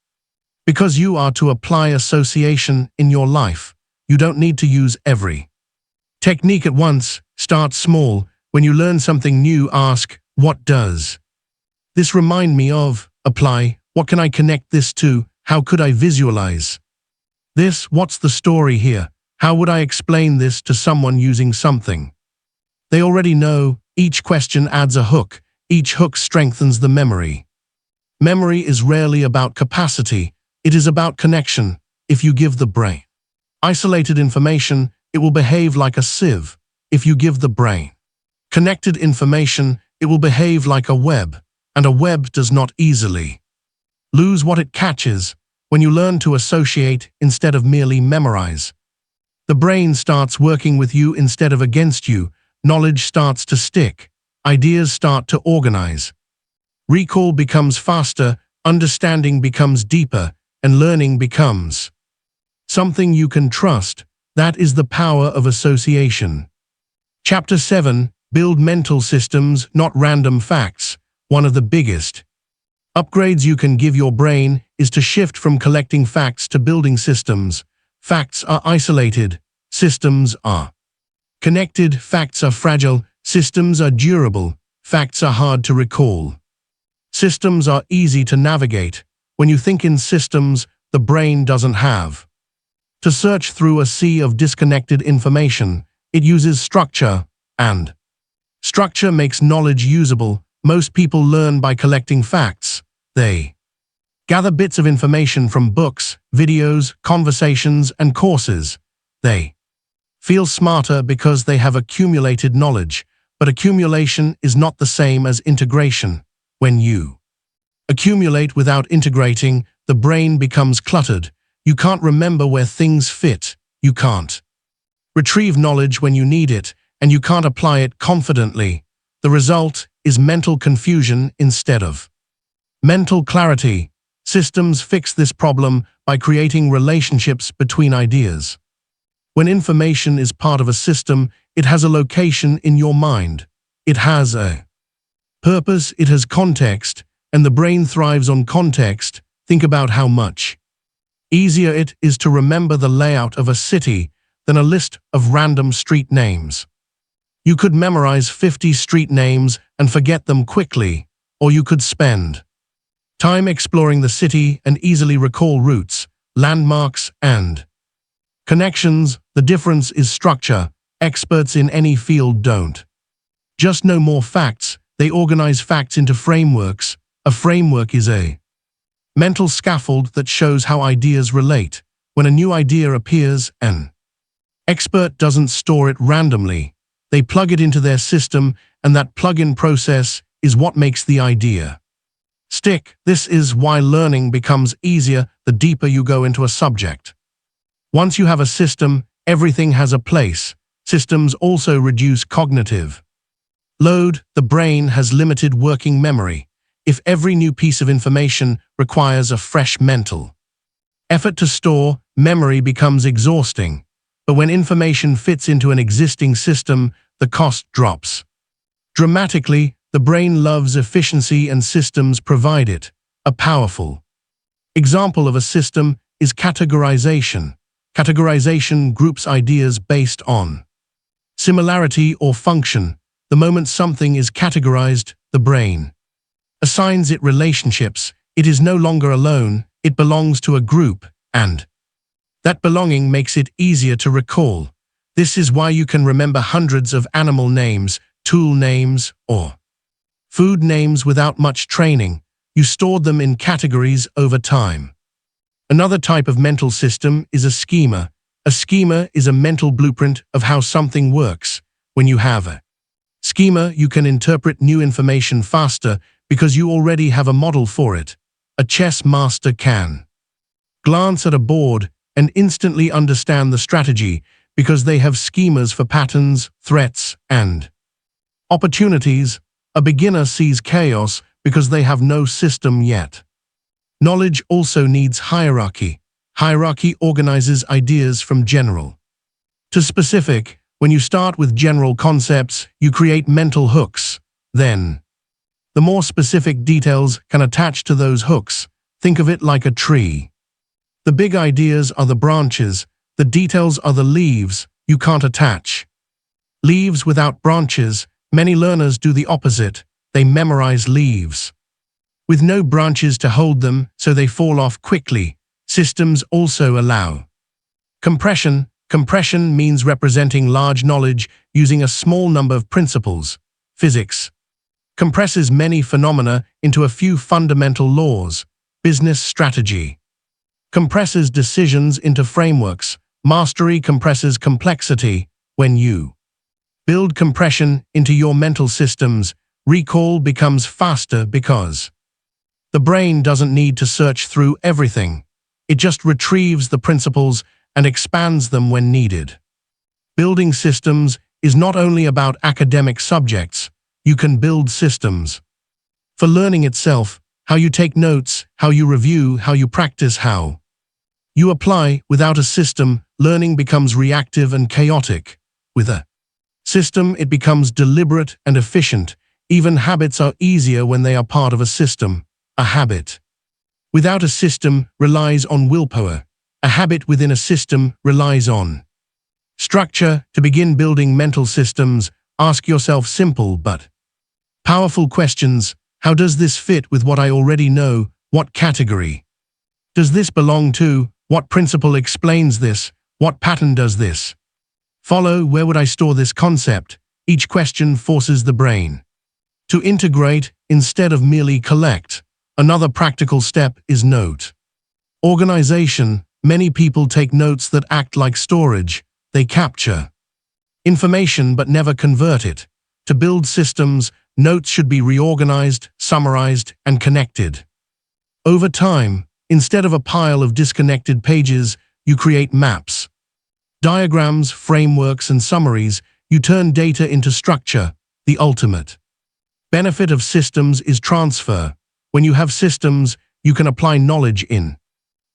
Because you are to apply association in your life, you don't need to use every technique at once. Start small. When you learn something new, ask, what does this remind me of? Apply, what can I connect this to? How could I visualize this? What's the story here? How would I explain this to someone using something they already know? Each question adds a hook. Each hook strengthens the memory. Memory is rarely about capacity. It is about connection. If you give the brain isolated information, it will behave like a sieve. If you give the brain connected information, it will behave like a web. And a web does not easily lose what it catches when you learn to associate instead of merely memorize. The brain starts working with you instead of against you. Knowledge starts to stick. Ideas start to organize. Recall becomes faster, understanding becomes deeper, and learning becomes something you can trust. That is the power of association. Chapter 7. Build mental systems, not random facts. One of the biggest upgrades you can give your brain is to shift from collecting facts to building systems. Facts are isolated. Systems are connected. Facts are fragile. Systems are durable. Facts are hard to recall. Systems are easy to navigate. When you think in systems, the brain doesn't have to search through a sea of disconnected information. It uses structure, and structure makes knowledge usable. Most people learn by collecting facts. They gather bits of information from books, videos, conversations, and courses. They feel smarter because they have accumulated knowledge, but accumulation is not the same as integration. When you accumulate without integrating, the brain becomes cluttered. You can't remember where things fit. You can't retrieve knowledge when you need it, and you can't apply it confidently. The result is mental confusion instead of mental clarity. Systems fix this problem by creating relationships between ideas. When information is part of a system, it has a location in your mind. It has a purpose, it has context, and the brain thrives on context. Think about how much easier it is to remember the layout of a city than a list of random street names. You could memorize 50 street names and forget them quickly, or you could spend time exploring the city and easily recall routes, landmarks, and connections. The difference is structure. Experts in any field don't just know more facts, they organize facts into frameworks. A framework is a mental scaffold that shows how ideas relate. When a new idea appears, an expert doesn't store it randomly. They plug it into their system, and that plug-in process is what makes the idea stick. This is why learning becomes easier the deeper you go into a subject. Once you have a system, everything has a place. Systems also reduce cognitive load. The brain has limited working memory. If every new piece of information requires a fresh mental effort to store, memory becomes exhausting. But when information fits into an existing system, the cost drops dramatically. The brain loves efficiency, and systems provide it. A powerful example of a system is categorization. Categorization groups ideas based on similarity or function. The moment something is categorized, the brain assigns it relationships. It is no longer alone, it belongs to a group, and that belonging makes it easier to recall. This is why you can remember hundreds of animal names, tool names, or food names without much training. You stored them in categories over time. Another type of mental system is a schema. A schema is a mental blueprint of how something works. When you have a schema, you can interpret new information faster because you already have a model for it. A chess master can glance at a board and instantly understand the strategy because they have schemas for patterns, threats, and opportunities. A beginner sees chaos because they have no system yet. Knowledge also needs hierarchy. Hierarchy organizes ideas from general to specific. When you start with general concepts, you create mental hooks. Then, the more specific details can attach to those hooks. Think of it like a tree. The big ideas are the branches, the details are the leaves. You can't attach leaves without branches. Many learners do the opposite. They memorize leaves with no branches to hold them, so they fall off quickly. Systems also allow compression. Compression means representing large knowledge using a small number of principles. Physics compresses many phenomena into a few fundamental laws. Business strategy compresses decisions into frameworks. Mastery compresses complexity. When you build compression into your mental systems, recall becomes faster because The brain doesn't need to search through everything. It just retrieves the principles and expands them when needed. Building systems is not only about academic subjects. You can build systems for learning itself, how you take notes, how you review, how you practice, how you apply. Without a system, learning becomes reactive and chaotic. With a system, it becomes deliberate and efficient. Even habits are easier when they are part of a system. A habit without a system relies on willpower. A habit within a system relies on structure. To begin building mental systems, ask yourself simple but powerful questions. How does this fit with what I already know? What category does this belong to? What principle explains this? What pattern does this follow? Where would I store this concept? Each question forces the brain to integrate instead of merely collect. Another practical step is note organization. Many people take notes that act like storage. They capture information but never convert it. To build systems, notes should be reorganized, summarized, and connected. Over time, instead of a pile of disconnected pages, you create maps, diagrams, frameworks, and summaries. You turn data into structure. The ultimate benefit of systems is transfer. When you have systems, you can apply knowledge in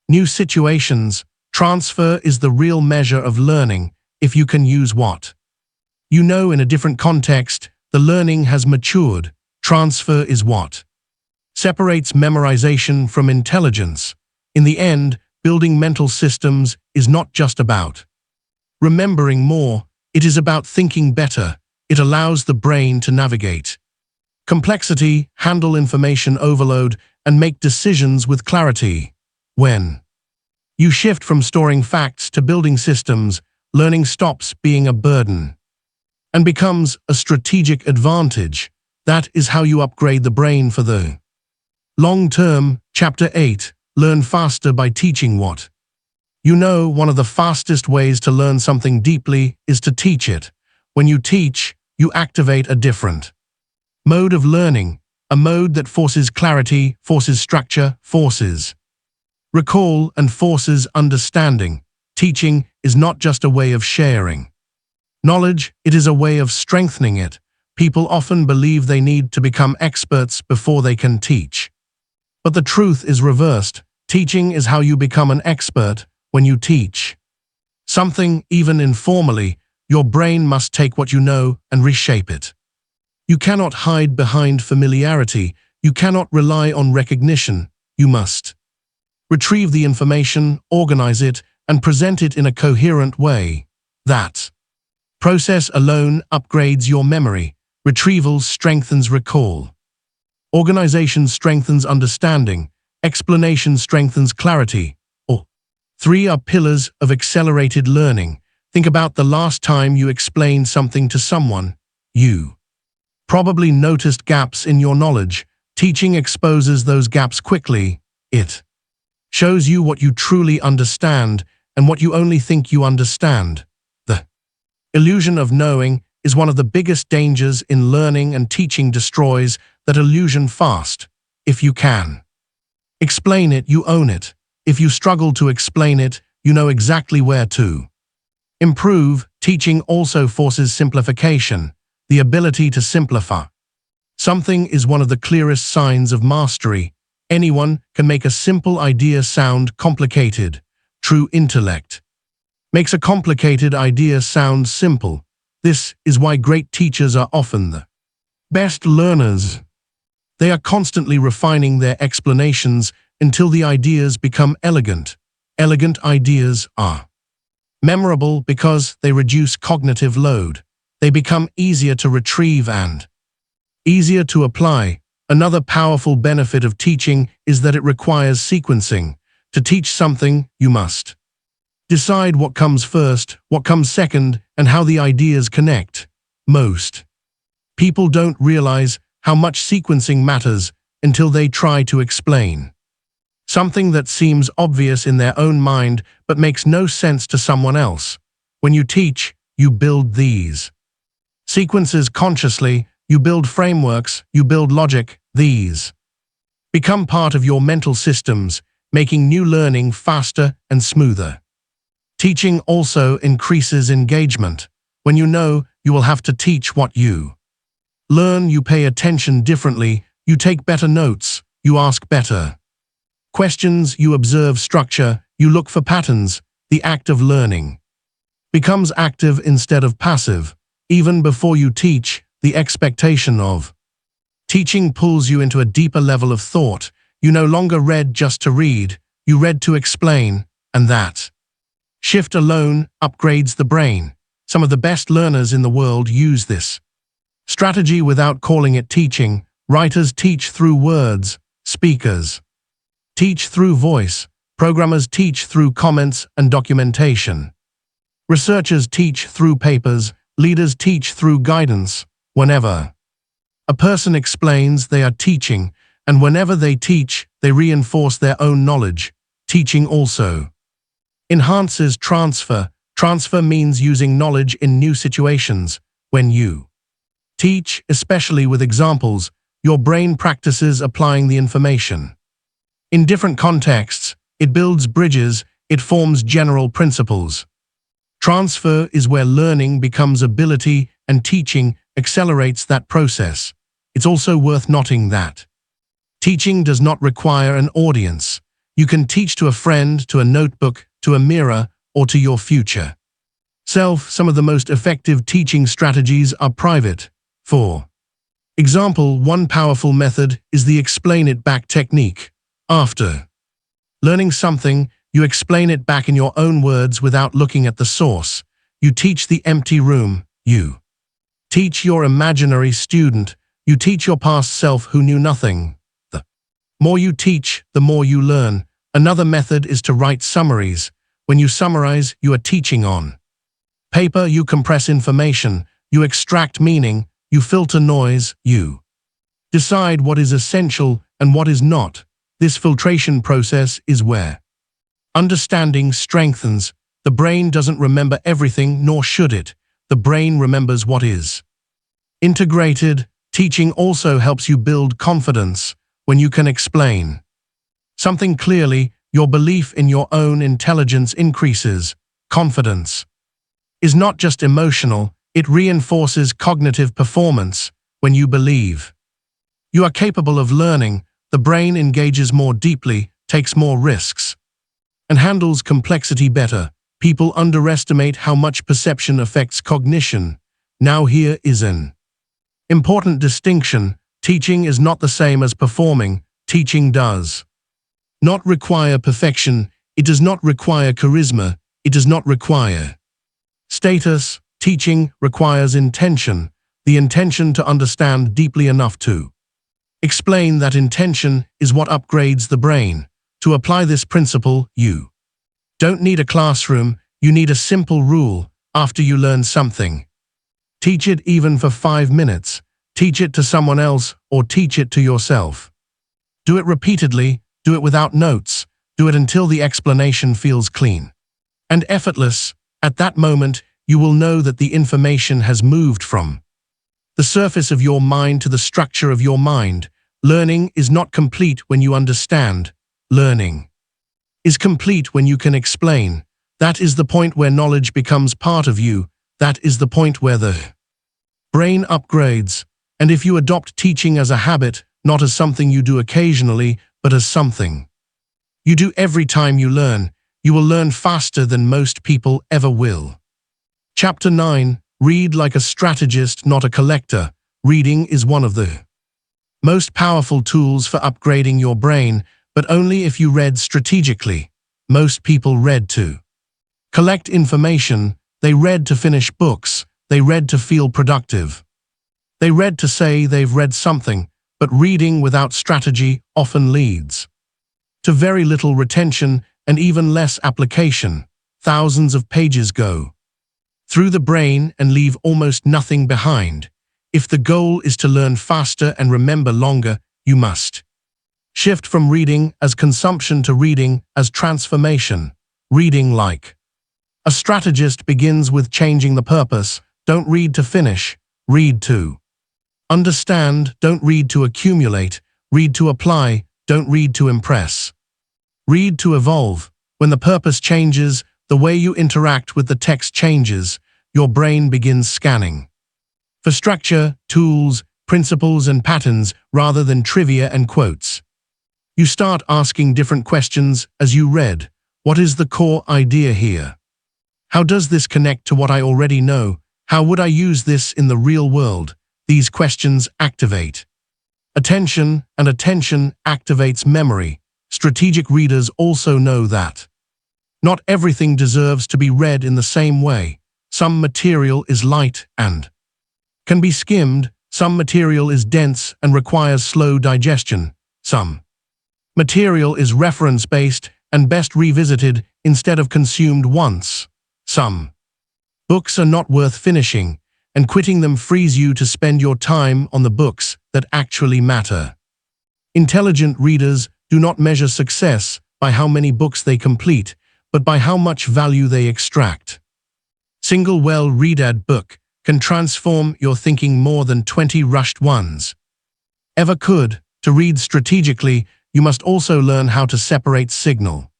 new situations. Transfer is the real measure of learning. If you can use what you know in a different context, the learning has matured. Transfer is what separates memorization from intelligence. In the end, building mental systems is not just about remembering more. It is about thinking better. It allows the brain to navigate complexity, handle information overload, and make decisions with clarity. When you shift from storing facts to building systems, learning stops being a burden and becomes a strategic advantage. That is how you upgrade the brain for the long term. Chapter 8. Learn faster by teaching what you know. One of the fastest ways to learn something deeply is to teach it. When you teach, you activate a different mode of learning, a mode that forces clarity, forces structure, forces recall, and forces understanding. Teaching is not just a way of sharing knowledge, it is a way of strengthening it. People often believe they need to become experts before they can teach. But the truth is reversed. Teaching is how you become an expert. When you teach something, even informally, your brain must take what you know and reshape it. You cannot hide behind familiarity. You cannot rely on recognition. You must retrieve the information, organize it, and present it in a coherent way. That process alone upgrades your memory. Retrieval strengthens recall. Organization strengthens understanding. Explanation strengthens clarity. All three are pillars of accelerated learning. Think about the last time you explained something to someone. You probably noticed gaps in your knowledge. Teaching exposes those gaps quickly. It shows you what you truly understand and what you only think you understand. The illusion of knowing is one of the biggest dangers in learning, and teaching destroys that illusion fast. If you can explain it, you own it. If you struggle to explain it, you know exactly where to improve. Teaching also forces simplification. The ability to simplify something is one of the clearest signs of mastery. Anyone can make a simple idea sound complicated. True intellect makes a complicated idea sound simple. This is why great teachers are often the best learners. They are constantly refining their explanations until the ideas become elegant. Elegant ideas are memorable because they reduce cognitive load. They become easier to retrieve and easier to apply. Another powerful benefit of teaching is that it requires sequencing. To teach something, you must decide what comes first, what comes second, and how the ideas connect. Most people don't realize how much sequencing matters until they try to explain something that seems obvious in their own mind but makes no sense to someone else. When you teach, you build these sequences consciously. You build frameworks, you build logic. These become part of your mental systems, making new learning faster and smoother. Teaching also increases engagement. When you know you will have to teach what you learn, you pay attention differently, you take better notes, you ask better questions, you observe structure, you look for patterns. The act of learning becomes active instead of passive. Even before you teach, the expectation of teaching pulls you into a deeper level of thought. You no longer read just to read, you read to explain, and that shift alone upgrades the brain. Some of the best learners in the world use this strategy without calling it teaching. Writers teach through words, speakers teach through voice, programmers teach through comments and documentation. Researchers teach through papers, leaders teach through guidance. Whenever a person explains, they are teaching, and whenever they teach, they reinforce their own knowledge. Teaching also enhances transfer. Transfer means using knowledge in new situations. When you teach, especially with examples, your brain practices applying the information. In different contexts, it builds bridges, it forms general principles. Transfer is where learning becomes ability, and teaching accelerates that process. It's also worth noting that teaching does not require an audience. You can teach to a friend, to a notebook, to a mirror, or to your future self. Some of the most effective teaching strategies are private. For example, one powerful method is the explain it back technique. After learning something, you explain it back in your own words without looking at the source. You teach the empty room. You teach your imaginary student. You teach your past self who knew nothing. The more you teach, the more you learn. Another method is to write summaries. When you summarize, you are teaching on paper. You compress information. You extract meaning. You filter noise. You decide what is essential and what is not. This filtration process is where understanding strengthens. The brain doesn't remember everything, nor should it. The brain remembers what is integrated. Teaching also helps you build confidence. When you can explain something clearly, your belief in your own intelligence increases. Confidence is not just emotional, it reinforces cognitive performance. When you believe you are capable of learning, the brain engages more deeply, takes more risks, and handles complexity better. People underestimate how much perception affects cognition. Now here is an important distinction. Teaching is not the same as performing. Teaching does not require perfection. It does not require charisma. It does not require status. Teaching requires intention, the intention to understand deeply enough to explain. That intention is what upgrades the brain. To apply this principle, you don't need a classroom, you need a simple rule. After you learn something, teach it even for 5 minutes. Teach it to someone else or teach it to yourself. Do it repeatedly, do it without notes, do it until the explanation feels clean and effortless. At that moment, you will know that the information has moved from the surface of your mind to the structure of your mind. Learning is not complete when you understand. Learning is complete when you can explain. That is the point where knowledge becomes part of you. That is the point where the brain upgrades. And if you adopt teaching as a habit, not as something you do occasionally, but as something you do every time you learn, you will learn faster than most people ever will. Chapter 9. Read like a strategist, not a collector. Reading is one of the most powerful tools for upgrading your brain, but only if you read strategically. Most people read to collect information. They read to finish books. They read to feel productive. They read to say they've read something, but reading without strategy often leads to very little retention and even less application. Thousands of pages go through the brain and leave almost nothing behind. If the goal is to learn faster and remember longer, you must shift from reading as consumption to reading as transformation. Reading like a strategist begins with changing the purpose. Don't read to finish, read to understand. Don't read to accumulate, read to apply. don't read to impress. Read to evolve. When the purpose changes, the way you interact with the text changes, your brain begins scanning for structure, tools, principles, and patterns rather than trivia and quotes. You start asking different questions as you read. What is the core idea here? How does this connect to what I already know? How would I use this in the real world? These questions activate attention, and attention activates memory. Strategic readers also know that not everything deserves to be read in the same way. Some material is light and can be skimmed. Some material is dense and requires slow digestion. Some material is reference-based and best revisited instead of consumed once. Some books are not worth finishing, and quitting them frees you to spend your time on the books that actually matter. Intelligent readers do not measure success by how many books they complete, but by how much value they extract. Single well-read book can transform your thinking more than 20 rushed ones ever could. To read strategically, you must also learn how to separate signal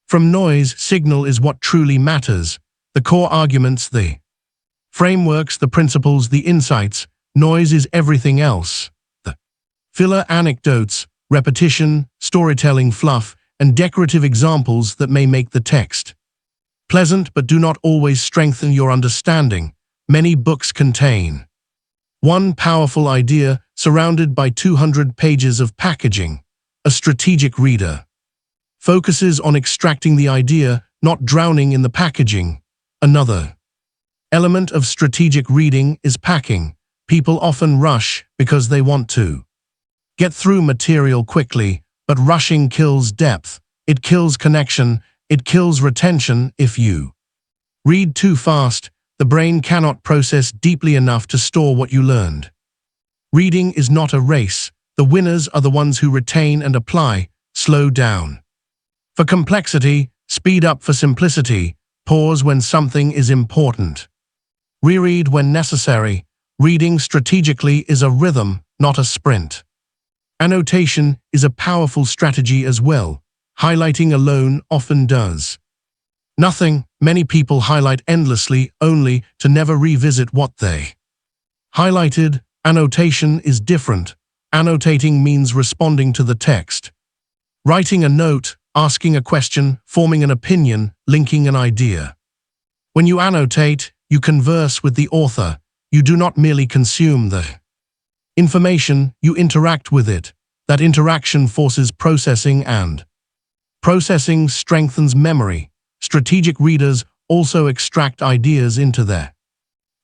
from noise. Signal is what truly matters. The core arguments, the frameworks, the principles, the insights. Noise is everything else. The filler, anecdotes, repetition, storytelling fluff, and decorative examples that may make the text pleasant but do not always strengthen your understanding. Many books contain one powerful idea surrounded by 200 pages of packaging. A strategic reader focuses on extracting the idea, not drowning in the packaging. Another element of strategic reading is packing. People often rush because they want to get through material quickly, but rushing kills depth. It kills connection. It kills retention. If you read too fast, the brain cannot process deeply enough to store what you learned. Reading is not a race. The winners are the ones who retain and apply. Slow down for complexity, speed up for simplicity, pause when something is important. Reread when necessary. Reading strategically is a rhythm, not a sprint. Annotation is a powerful strategy as well. Highlighting alone often does nothing. Many people highlight endlessly only to never revisit what they highlighted. Annotation is different. Annotating means responding to the text. Writing a note, asking a question, forming an opinion, linking an idea. When you annotate, you converse with the author. You do not merely consume the information, you interact with it. That interaction forces processing, and processing strengthens memory. Strategic readers also extract ideas into their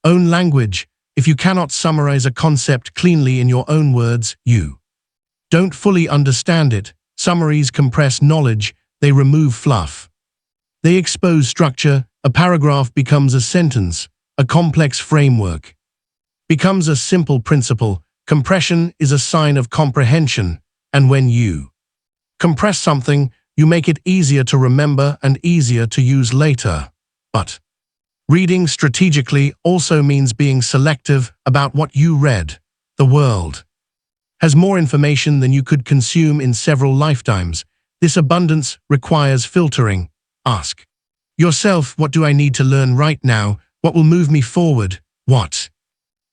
own language. If you cannot summarize a concept cleanly in your own words, you don't fully understand it. Summaries compress knowledge. They remove fluff. They expose structure. A paragraph becomes a sentence. A complex framework becomes a simple principle. Compression is a sign of comprehension, and when you compress something, you make it easier to remember and easier to use later. But reading strategically also means being selective about what you read. The world has more information than you could consume in several lifetimes. This abundance requires filtering. Ask yourself, what do I need to learn right now? What will move me forward? What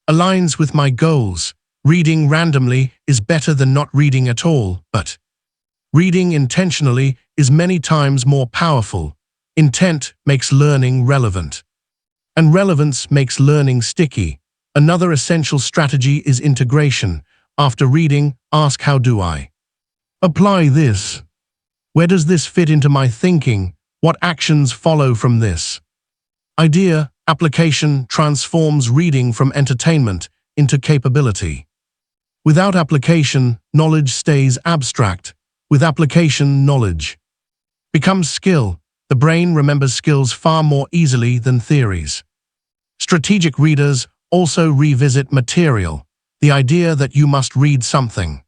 aligns with my goals? Reading randomly is better than not reading at all, but reading intentionally is many times more powerful. Intent makes learning relevant, and relevance makes learning sticky. Another essential strategy is integration. After reading, ask, how do I apply this? Where does this fit into my thinking? What actions follow from this idea? Application transforms reading from entertainment into capability. Without application, knowledge stays abstract. With application, knowledge becomes skill. The brain remembers skills far more easily than theories. Strategic readers also revisit material. The idea that you must read something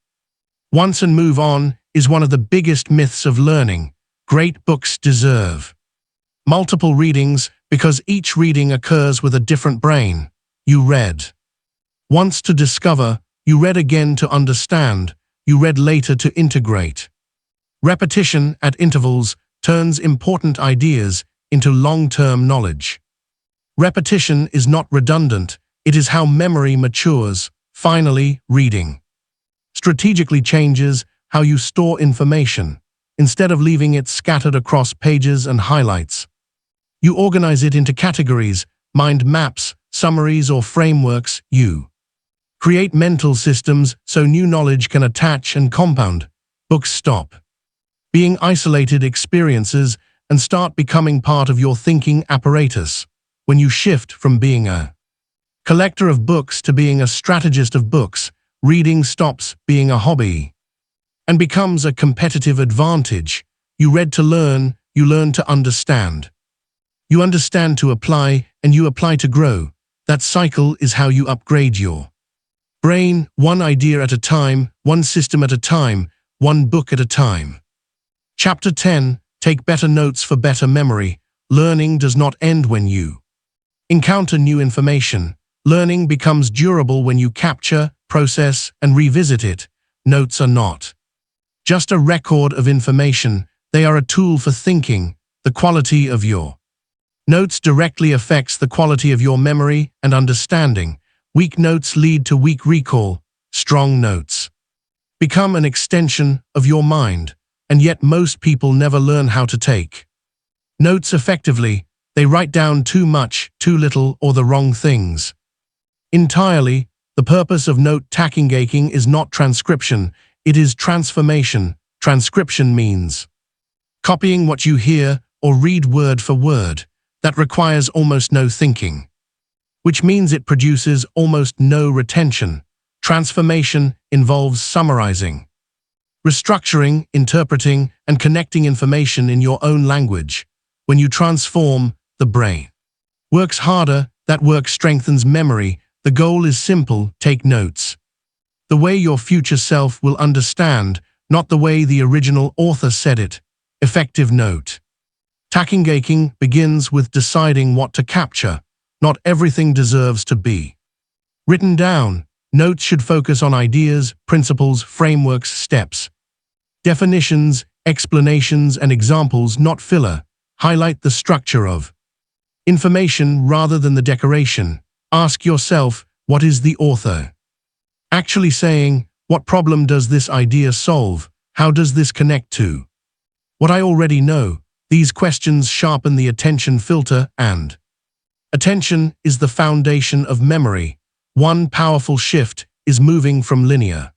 once and move on is one of the biggest myths of learning. Great books deserve multiple readings because each reading occurs with a different brain. You read once to discover. You read again to understand. you read later to integrate. Repetition at intervals turns important ideas into long-term knowledge. Repetition is not redundant, it is how memory matures. Finally, reading strategically changes how you store information. Instead of leaving it scattered across pages and highlights, you organize it into categories, mind maps, summaries, or frameworks. You create mental systems so new knowledge can attach and compound. Books stop being isolated experiences and start becoming part of your thinking apparatus. When you shift from being a collector of books to being a strategist of books, reading stops being a hobby and becomes a competitive advantage. You read to learn, you learn to understand. You understand to apply, and you apply to grow. That cycle is how you upgrade your brain, one idea at a time, one system at a time, one book at a time. Chapter 10. Take better notes for better memory. Learning does not end when you encounter new information. Learning becomes durable when you capture, process, and revisit it. Notes are not just a record of information, they are a tool for thinking. The quality of your notes directly affects the quality of your memory and understanding. Weak notes lead to weak recall. Strong notes become an extension of your mind, and yet most people never learn how to take notes effectively. They write down too much, too little, or the wrong things entirely. The purpose of note-taking is not transcription, it is transformation. Transcription means copying what you hear or read word for word. That requires almost no thinking, which means it produces almost no retention. Transformation involves summarizing, restructuring, interpreting, and connecting information in your own language. When you transform, the brain works harder. That work strengthens memory. The goal is simple: take notes the way your future self will understand, not the way the original author said it. Effective note taking begins with deciding what to capture. Not everything deserves to be written down. Notes should focus on ideas, principles, frameworks, steps, definitions, explanations, and examples, not filler. Highlight the structure of information rather than the decoration. Ask yourself, what is the author actually saying? What problem does this idea solve? How does this connect to what I already know? These questions sharpen the attention filter, and attention is the foundation of memory. One powerful shift is moving from linear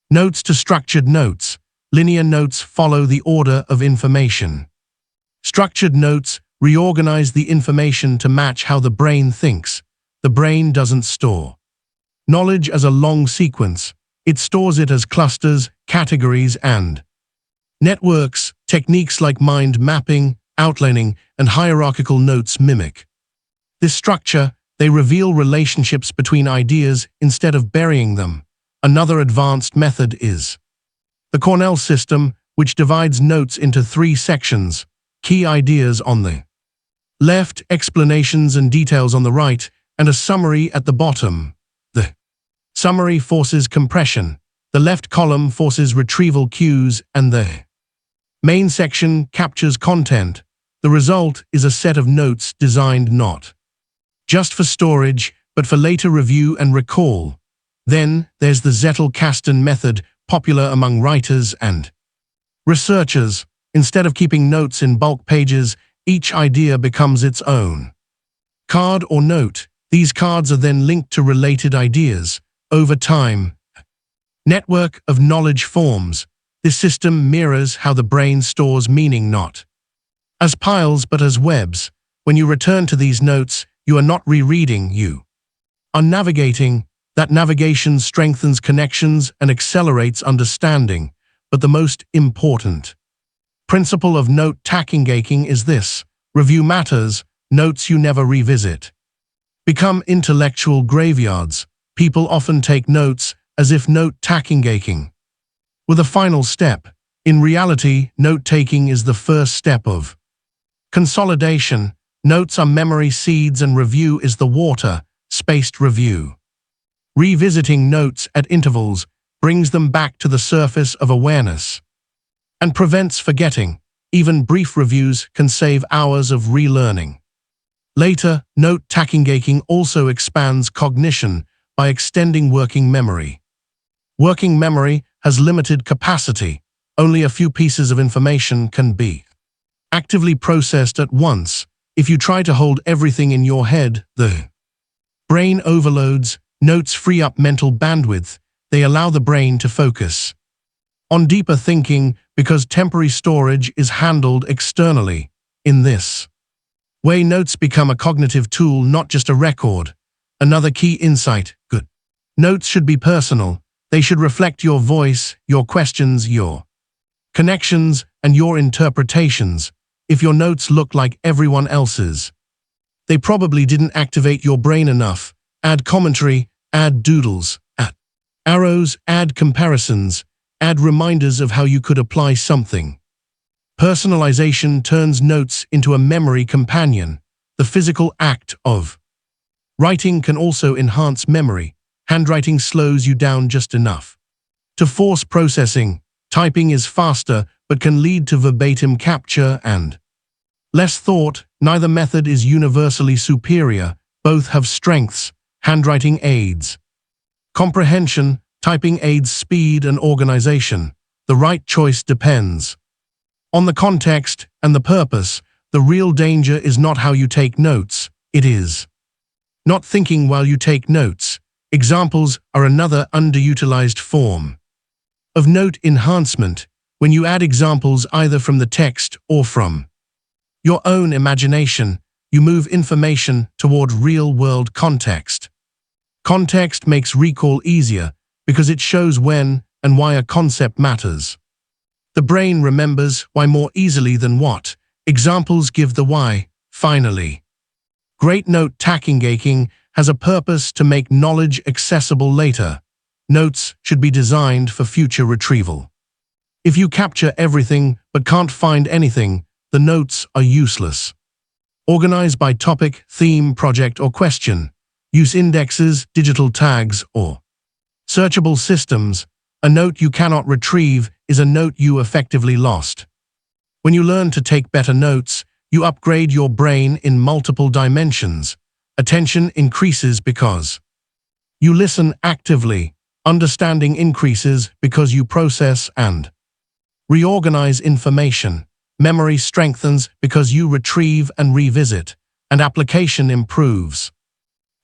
notes to structured notes. Linear notes follow the order of information. Structured notes reorganize the information to match how the brain thinks. The brain doesn't store knowledge as a long sequence. It stores it as clusters, categories, and networks. Techniques like mind mapping, outlining, and hierarchical notes mimic this structure. They reveal relationships between ideas instead of burying them. Another advanced method is the Cornell system, which divides notes into 3 sections: key ideas on the left, explanations and details on the right, and a summary at the bottom. The summary forces compression, the left column forces retrieval cues, and the main section captures content. The result is a set of notes designed not just for storage, but for later review and recall. Then there's the Zettel-Kasten method, popular among writers and researchers. Instead of keeping notes in bulk pages, each idea becomes its own card or note. These cards are then linked to related ideas. Over time, network of knowledge forms. This system mirrors how the brain stores meaning, not as piles but as webs. When you return to these notes, you are not rereading, you are navigating. That navigation strengthens connections and accelerates understanding. But the most important principle of note-taking is this: review matters. Notes you never revisit become intellectual graveyards. People often take notes as if note-taking with a final step. In reality, note-taking is the first step of consolidation. Notes are memory seeds and review is the water. Spaced review, revisiting notes at intervals, brings them back to the surface of awareness, and prevents forgetting. Even brief reviews can save hours of relearning. Later, note taking also expands cognition by extending working memory. Working memory has limited capacity. Only a few pieces of information can be actively processed at once. If you try to hold everything in your head, the brain overloads. Notes free up mental bandwidth. They allow the brain to focus on deeper thinking because temporary storage is handled externally. In this way, notes become a cognitive tool, not just a record. Another key insight: good notes should be personal. They should reflect your voice, your questions, your connections, and your interpretations. If your notes look like everyone else's, they probably didn't activate your brain enough. Add commentary, add doodles, add arrows, add comparisons, add reminders of how you could apply something. Personalization turns notes into a memory companion. The physical act of writing can also enhance memory. Handwriting slows you down just enough to force processing. Typing is faster but can lead to verbatim capture and less thought. Neither method is universally superior. Both have strengths. Handwriting aids comprehension. Typing aids speed and organization. The right choice depends on the context and the purpose. The real danger is not how you take notes. It is not thinking while you take notes. Examples are another underutilized form of note enhancement. When you add examples either from the text or from your own imagination, you move information toward real-world context. Context makes recall easier because it shows when and why a concept matters. The brain remembers why more easily than what. Examples give the why. Finally, great note taking has a purpose: to make knowledge accessible later. Notes should be designed for future retrieval. If you capture everything but can't find anything, the notes are useless. Organize by topic, theme, project, or question. Use indexes, digital tags, or searchable systems. A note you cannot retrieve is a note you effectively lost. When you learn to take better notes, you upgrade your brain in multiple dimensions. Attention increases because you listen actively. Understanding increases because you process and reorganize information. Memory strengthens because you retrieve and revisit. And application improves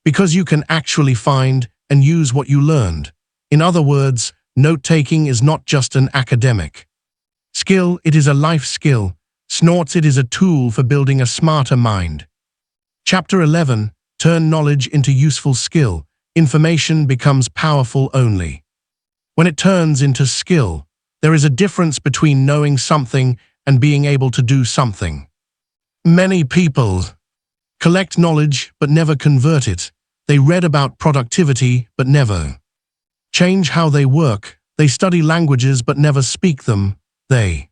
because you can actually find and use what you learned. In other words, note-taking is not just an academic skill, it is a life skill. Snorts, it is a tool for building a smarter mind. Chapter 11. Turn knowledge into useful skill. Information becomes powerful only when it turns into skill. There is a difference between knowing something and being able to do something. Many people collect knowledge but never convert it. They read about productivity but never change how they work. They study languages but never speak them. They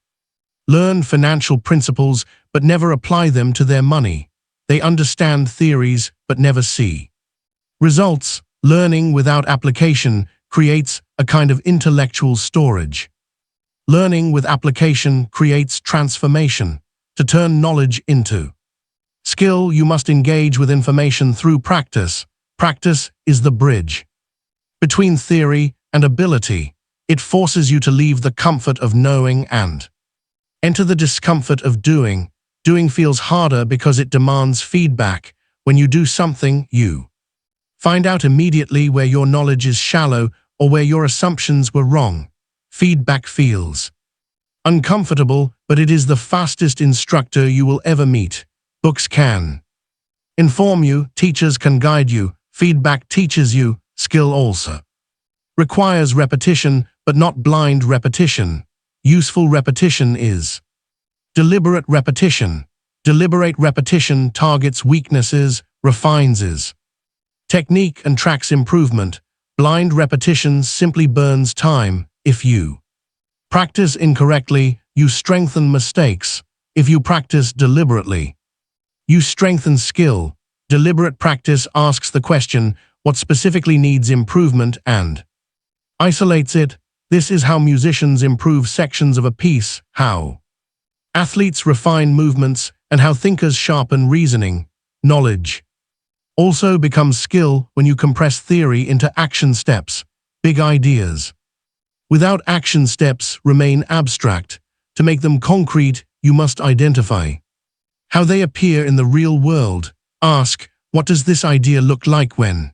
learn financial principles but never apply them to their money. They understand theories but never see results. Learning without application creates a kind of intellectual storage. Learning with application creates transformation. To turn knowledge into skill, you must engage with information through practice. Practice is the bridge between theory and ability. It forces you to leave the comfort of knowing and enter the discomfort of doing. Doing feels harder because it demands feedback. When you do something, you find out immediately where your knowledge is shallow or where your assumptions were wrong. Feedback feels uncomfortable, but it is the fastest instructor you will ever meet. Books can inform you, teachers can guide you, feedback teaches you. Skill also requires repetition, but not blind repetition. Useful repetition is deliberate repetition. Deliberate repetition targets weaknesses, refines is technique and tracks improvement. Blind repetition simply burns time. If you practice incorrectly, you strengthen mistakes. If you practice deliberately, you strengthen skill. Deliberate practice asks the question, what specifically needs improvement, and isolates it. This is how musicians improve sections of a piece, how athletes refine movements, and how thinkers sharpen reasoning. Knowledge also becomes skill when you compress theory into action steps, big ideas. Without action steps remain abstract. To make them concrete, you must identify how they appear in the real world. Ask, what does this idea look like when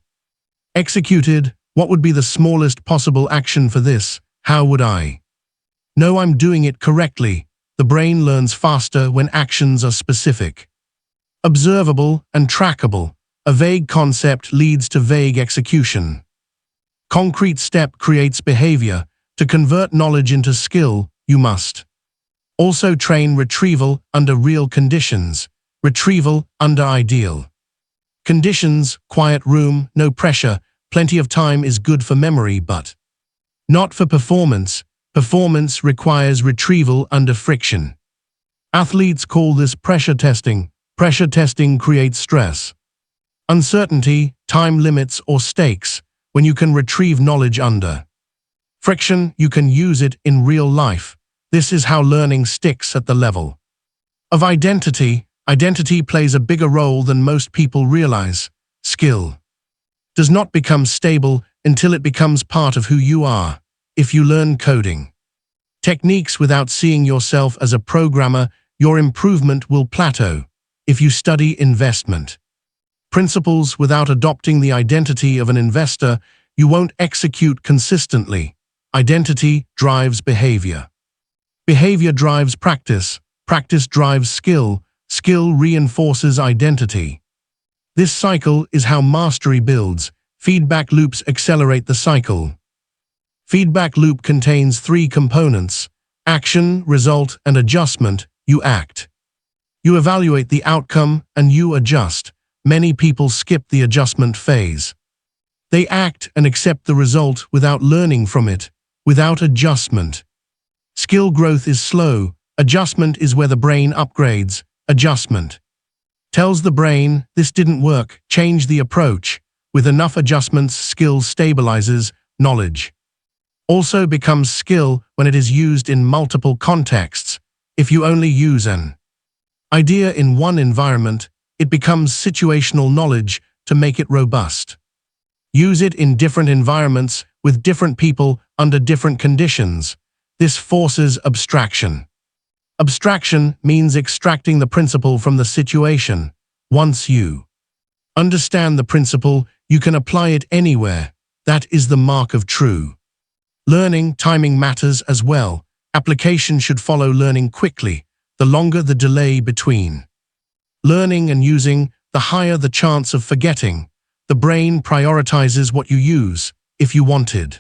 executed? What would be the smallest possible action for this? How would I know I'm doing it correctly? The brain learns faster when actions are specific, observable, and trackable. A vague concept leads to vague execution. Concrete step creates behavior. To convert knowledge into skill, you must also train retrieval under real conditions, retrieval under ideal conditions, quiet room, no pressure, plenty of time is good for memory but not for performance. Performance requires retrieval under friction. Athletes call this pressure testing. Pressure testing creates stress, uncertainty, time limits, or stakes. When you can retrieve knowledge under friction, you can use it in real life. This is how learning sticks at the level of identity. Identity plays a bigger role than most people realize. Skill does not become stable until it becomes part of who you are. If you learn coding techniques without seeing yourself as a programmer, your improvement will plateau. If you study investment principles without adopting the identity of an investor, you won't execute consistently. Identity drives behavior. Behavior drives practice. Practice drives skill. Skill reinforces identity. This cycle is how mastery builds. Feedback loops accelerate the cycle. Feedback loop contains three components: action, result, and adjustment. You act. You evaluate the outcome, and you adjust. Many people skip the adjustment phase. They act and accept the result without learning from it. Without adjustment, skill growth is slow. Adjustment is where the brain upgrades. Adjustment tells the brain, this didn't work, change the approach. With enough adjustments, skill stabilizes. Knowledge also becomes skill when it is used in multiple contexts. If you only use an idea in one environment, it becomes situational knowledge. To make it robust, use it in different environments, with different people, under different conditions. This forces abstraction. Abstraction means extracting the principle from the situation. Once you understand the principle, you can apply it anywhere. That is the mark of true learning. Timing matters as well. Application should follow learning quickly. The longer the delay between learning and using, the higher the chance of forgetting. The brain prioritizes what you use. If you wanted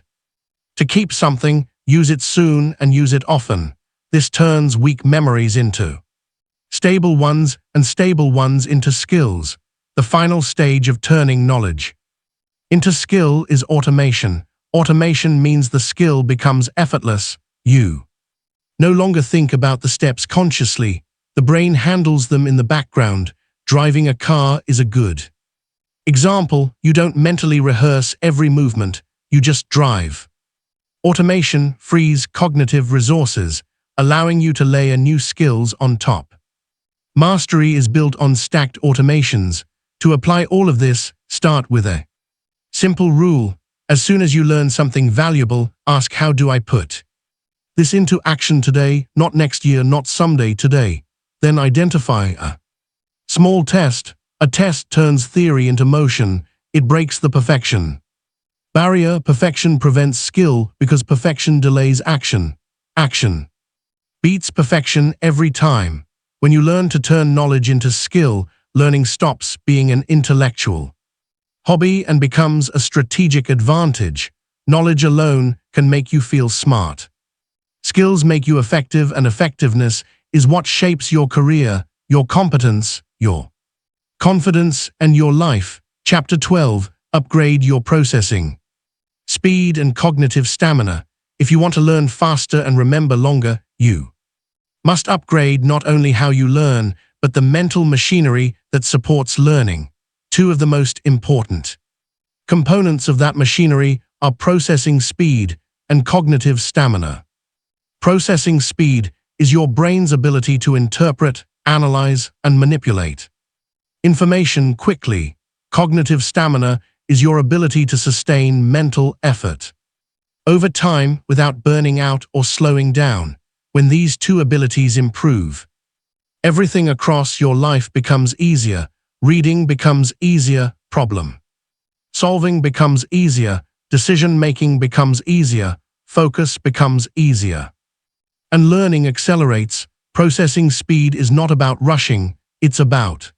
to keep something, use it soon and use it often. This turns weak memories into stable ones and stable ones into skills. The final stage of turning knowledge into skill is automation. Automation means the skill becomes effortless. You no longer think about the steps consciously. The brain handles them in the background. Driving a car is a good example. You don't mentally rehearse every movement, you just drive. Automation frees cognitive resources, allowing you to layer new skills on top. Mastery is built on stacked automations. To apply all of this, start with a simple rule. As soon as you learn something valuable, ask, how do I put this into action today, not next year, not someday, today. Then identify a small test. A test turns theory into motion. It breaks the perfection barrier. Perfection prevents skill because perfection delays action. Action beats perfection every time. When you learn to turn knowledge into skill, learning stops being an intellectual hobby and becomes a strategic advantage. Knowledge alone can make you feel smart. Skills make you effective, and effectiveness is what shapes your career, your competence, your confidence, and your life. Chapter 12. Upgrade your processing speed and cognitive stamina. If you want to learn faster and remember longer, you must upgrade not only how you learn, but the mental machinery that supports learning. Two of the most important components of that machinery are processing speed and cognitive stamina. Processing speed is your brain's ability to interpret, analyze, and manipulate information quickly. Cognitive stamina is your ability to sustain mental effort over time without burning out or slowing down. When these two abilities improve, everything across your life becomes easier. Reading becomes easier, problem solving becomes easier, decision-making becomes easier, focus becomes easier. And learning accelerates. Processing speed is not about rushing, it's about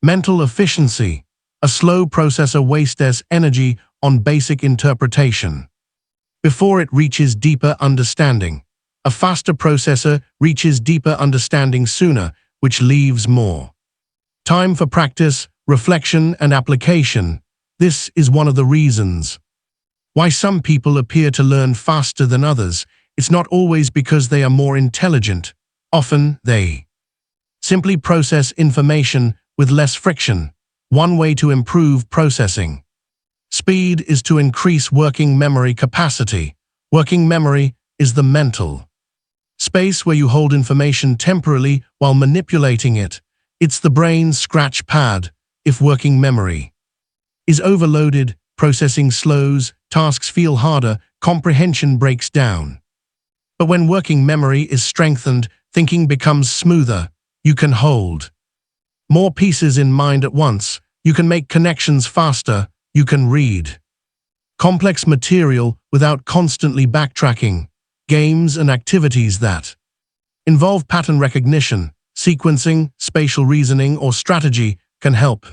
mental efficiency. A slow processor wastes energy on basic interpretation before it reaches deeper understanding. A faster processor reaches deeper understanding sooner, which leaves more time for practice, reflection, and application. This is one of the reasons why some people appear to learn faster than others. It's not always because they are more intelligent. Often, they simply process information with less friction. One way to improve processing speed is to increase working memory capacity. Working memory is the mental space where you hold information temporarily while manipulating it. It's the brain's scratch pad. If working memory is overloaded, processing slows, tasks feel harder, comprehension breaks down. But when working memory is strengthened, thinking becomes smoother. You can hold more pieces in mind at once. You can make connections faster. You can read complex material without constantly backtracking. Games and activities that involve pattern recognition, sequencing, spatial reasoning, or strategy can help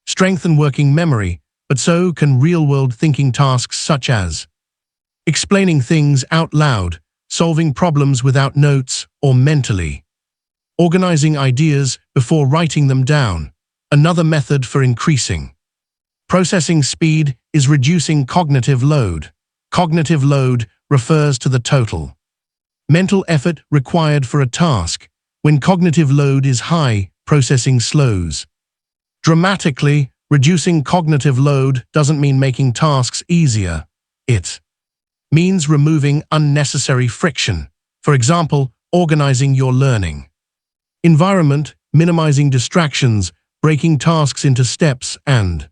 strengthen working memory, but so can real-world thinking tasks such as explaining things out loud, solving problems without notes, or mentally organizing ideas before writing them down. Another method for increasing processing speed is reducing cognitive load. Cognitive load refers to the total mental effort required for a task. When cognitive load is high, processing slows dramatically. Reducing cognitive load doesn't mean making tasks easier. It means removing unnecessary friction. For example, organizing your learning environment, minimizing distractions, breaking tasks into steps, and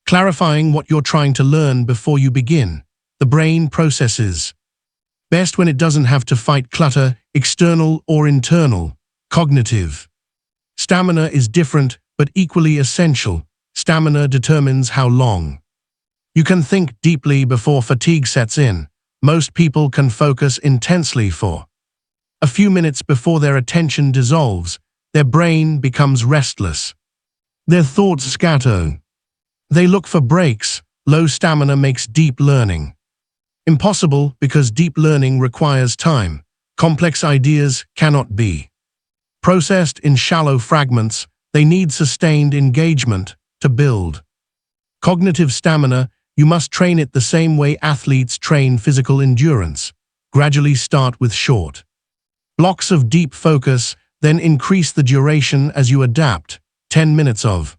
clarifying what you're trying to learn before you begin. The brain processes best when it doesn't have to fight clutter, external or internal. Cognitive stamina is different but equally essential. Stamina determines how long you can think deeply before fatigue sets in. Most people can focus intensely for a few minutes before their attention dissolves. Their brain becomes restless. Their thoughts scatter. They look for breaks. Low stamina makes deep learning impossible because deep learning requires time. Complex ideas cannot be processed in shallow fragments. They need sustained engagement to build cognitive stamina. You must train it the same way athletes train physical endurance. Gradually start with short blocks of deep focus, then increase the duration as you adapt. 10 minutes of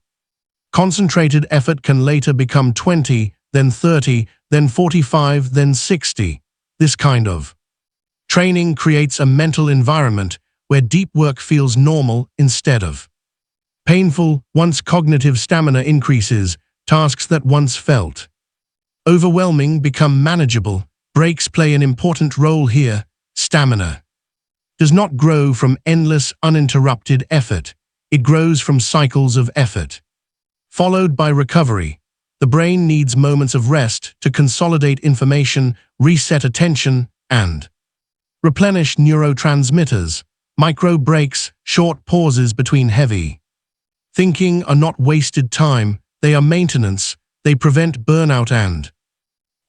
concentrated effort can later become 20, then 30, then 45, then 60. This kind of training creates a mental environment where deep work feels normal instead of painful. Once cognitive stamina increases, tasks that once felt overwhelming become manageable. Breaks play an important role here. Stamina does not grow from endless, uninterrupted effort. It grows from cycles of effort, followed by recovery. The brain needs moments of rest to consolidate information, reset attention, and replenish neurotransmitters. Micro breaks, short pauses between heavy thinking, are not wasted time. They are maintenance. They prevent burnout and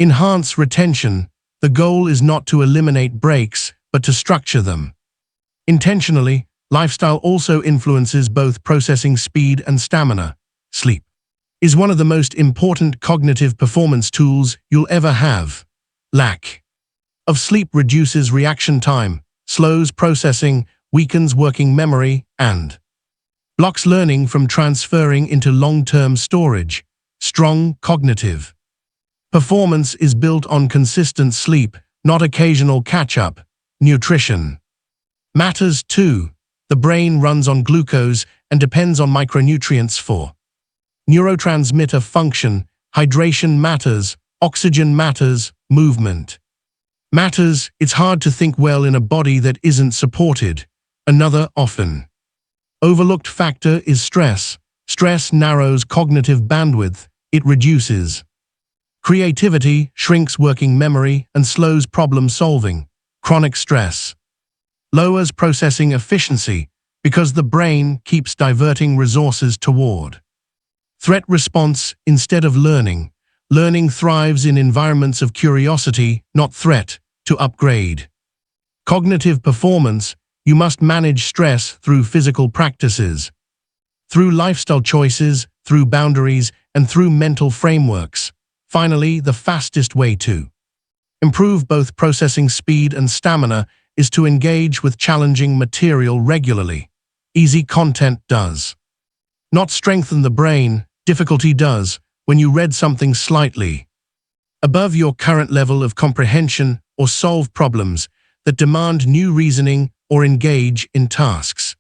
enhance retention. The goal is not to eliminate breaks, but to structure them intentionally. Lifestyle also influences both processing speed and stamina. Sleep is one of the most important cognitive performance tools you'll ever have. Lack of sleep reduces reaction time, slows processing, weakens working memory, and blocks learning from transferring into long-term storage. Strong cognitive Performance is built on consistent sleep, not occasional catch-up. Nutrition matters too. The brain runs on glucose and depends on micronutrients for neurotransmitter function. Hydration matters, oxygen matters, movement matters. It's hard to think well in a body that isn't supported. Another often overlooked factor is stress. Stress narrows cognitive bandwidth. It reduces creativity, shrinks working memory, and slows problem solving. Chronic stress lowers processing efficiency because the brain keeps diverting resources toward threat response instead of learning. Learning thrives in environments of curiosity, not threat. To upgrade cognitive performance, you must manage stress through physical practices, through lifestyle choices, through boundaries, and through mental frameworks. Finally, the fastest way to improve both processing speed and stamina is to engage with challenging material regularly. Easy content does not strengthen the brain, difficulty does. When you read something slightly above your current level of comprehension or solve problems that demand new reasoning or engage in tasks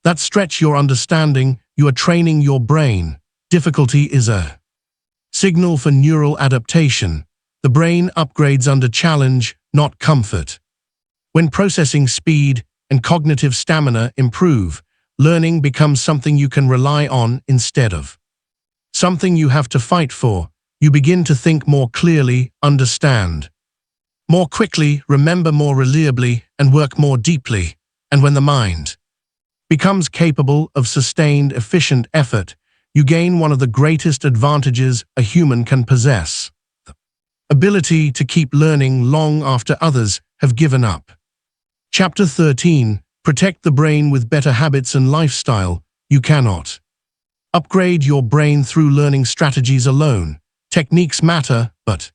that stretch your understanding, you are training your brain. Difficulty is a signal for neural adaptation. The brain upgrades under challenge, not comfort. When processing speed and cognitive stamina improve, learning becomes something you can rely on instead of something you have to fight for. You begin to think more clearly, understand more quickly, remember more reliably, and work more deeply. And when the mind becomes capable of sustained, efficient effort, you gain one of the greatest advantages a human can possess: the ability to keep learning long after others have given up. Chapter 13. Protect the brain with better habits and lifestyle. You cannot upgrade your brain through learning strategies alone. Techniques matter, but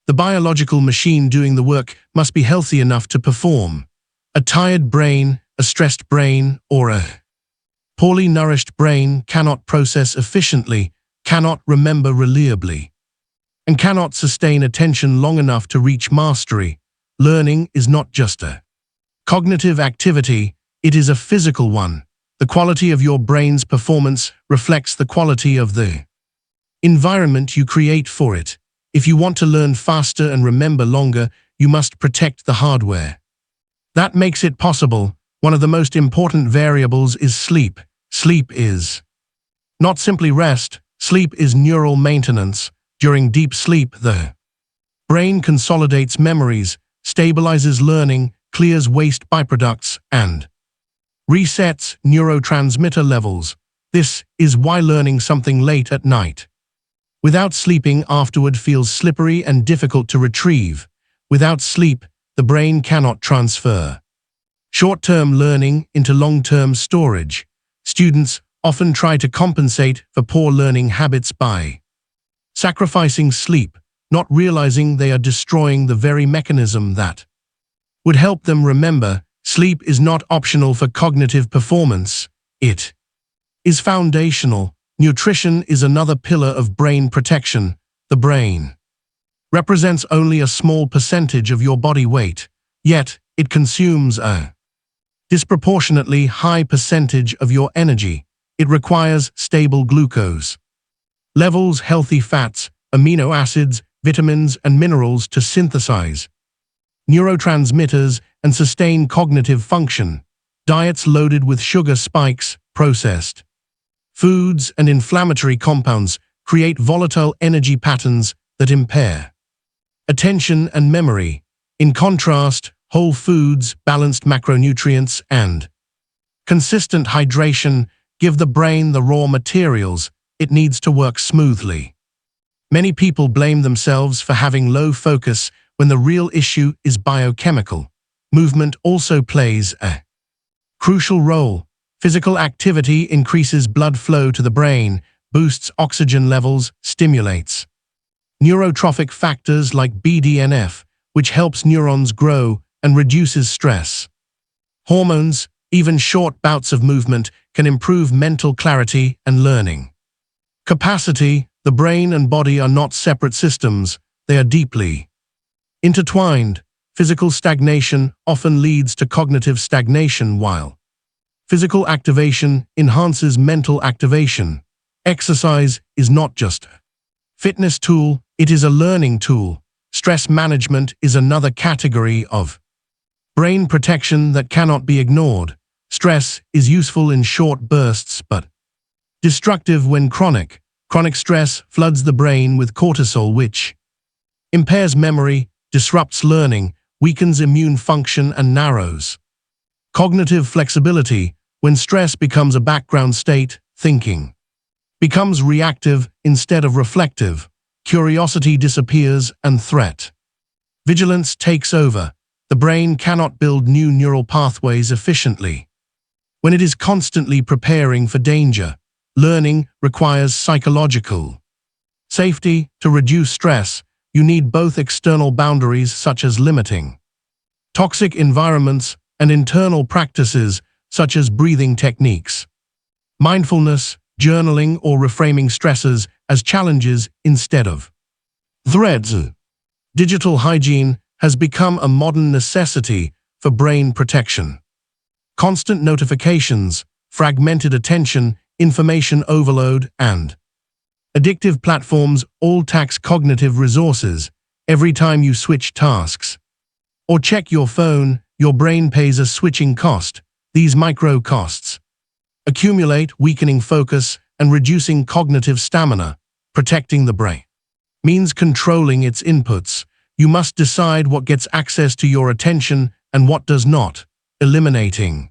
the biological machine doing the work must be healthy enough to perform. A tired brain, a stressed brain, or a poorly nourished brain cannot process efficiently, cannot remember reliably, and cannot sustain attention long enough to reach mastery. Learning is not just a cognitive activity, it is a physical one. The quality of your brain's performance reflects the quality of the environment you create for it. If you want to learn faster and remember longer, you must protect the hardware that makes it possible. One of the most important variables is sleep. Sleep is not simply rest, sleep is neural maintenance. During deep sleep, the brain consolidates memories, stabilizes learning, clears waste byproducts, and resets neurotransmitter levels. This is why learning something late at night without sleeping afterward feels slippery and difficult to retrieve. Without sleep, the brain cannot transfer short-term learning into long-term storage. Students often try to compensate for poor learning habits by sacrificing sleep, not realizing they are destroying the very mechanism that would help them remember. Sleep is not optional for cognitive performance. It is foundational. Nutrition is another pillar of brain protection. The brain represents only a small percentage of your body weight, yet it consumes a disproportionately high percentage of your energy. It requires stable glucose levels, healthy fats, amino acids, vitamins, and minerals to synthesize neurotransmitters and sustain cognitive function. Diets loaded with sugar spikes, processed foods, and inflammatory compounds create volatile energy patterns that impair attention and memory. In contrast, whole foods, balanced macronutrients, and consistent hydration give the brain the raw materials it needs to work smoothly. Many people blame themselves for having low focus when the real issue is biochemical. Movement also plays a crucial role. Physical activity increases blood flow to the brain, boosts oxygen levels, stimulates neurotrophic factors like BDNF, which helps neurons grow and reduces stress hormones. Even short bouts of movement can improve mental clarity and learning capacity. The brain and body are not separate systems, they are deeply intertwined. Physical stagnation often leads to cognitive stagnation, while physical activation enhances mental activation. Exercise is not just a fitness tool, it is a learning tool. Stress management is another category of brain protection that cannot be ignored. Stress is useful in short bursts but destructive when chronic. Chronic stress floods the brain with cortisol, which impairs memory, disrupts learning, weakens immune function, and narrows cognitive flexibility. When stress becomes a background state, thinking becomes reactive instead of reflective. Curiosity disappears and threat vigilance takes over. The brain cannot build new neural pathways efficiently when it is constantly preparing for danger. Learning requires psychological safety. To reduce stress, you need both external boundaries such as limiting toxic environments and internal practices such as breathing techniques, mindfulness, journaling, or reframing stresses as challenges instead of threats. Digital hygiene has become a modern necessity for brain protection. Constant notifications, fragmented attention, information overload, and addictive platforms all tax cognitive resources. Every time you switch tasks or check your phone, your brain pays a switching cost. These micro costs accumulate, weakening focus and reducing cognitive stamina. Protecting the brain means controlling its inputs. You must decide what gets access to your attention and what does not. Eliminating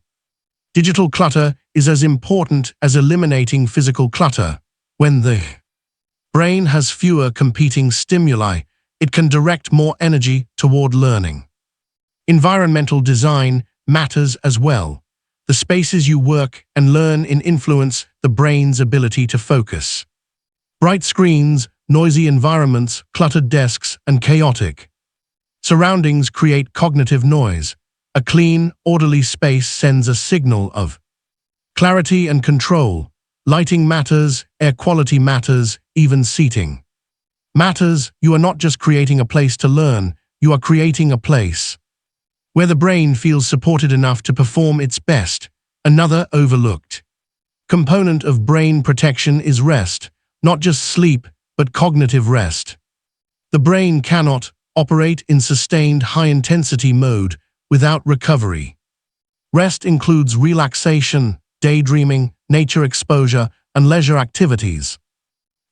digital clutter is as important as eliminating physical clutter. When the brain has fewer competing stimuli, it can direct more energy toward learning. Environmental design matters as well. The spaces you work and learn in influence the brain's ability to focus. Bright screens, noisy environments, cluttered desks, and chaotic surroundings create cognitive noise. A clean, orderly space sends a signal of clarity and control. Lighting matters, air quality matters, even seating matters. You are not just creating a place to learn, you are creating a place where the brain feels supported enough to perform its best. Another overlooked component of brain protection is rest, not just sleep, but cognitive rest. The brain cannot operate in sustained high-intensity mode without recovery. Rest includes relaxation, daydreaming, nature exposure, and leisure activities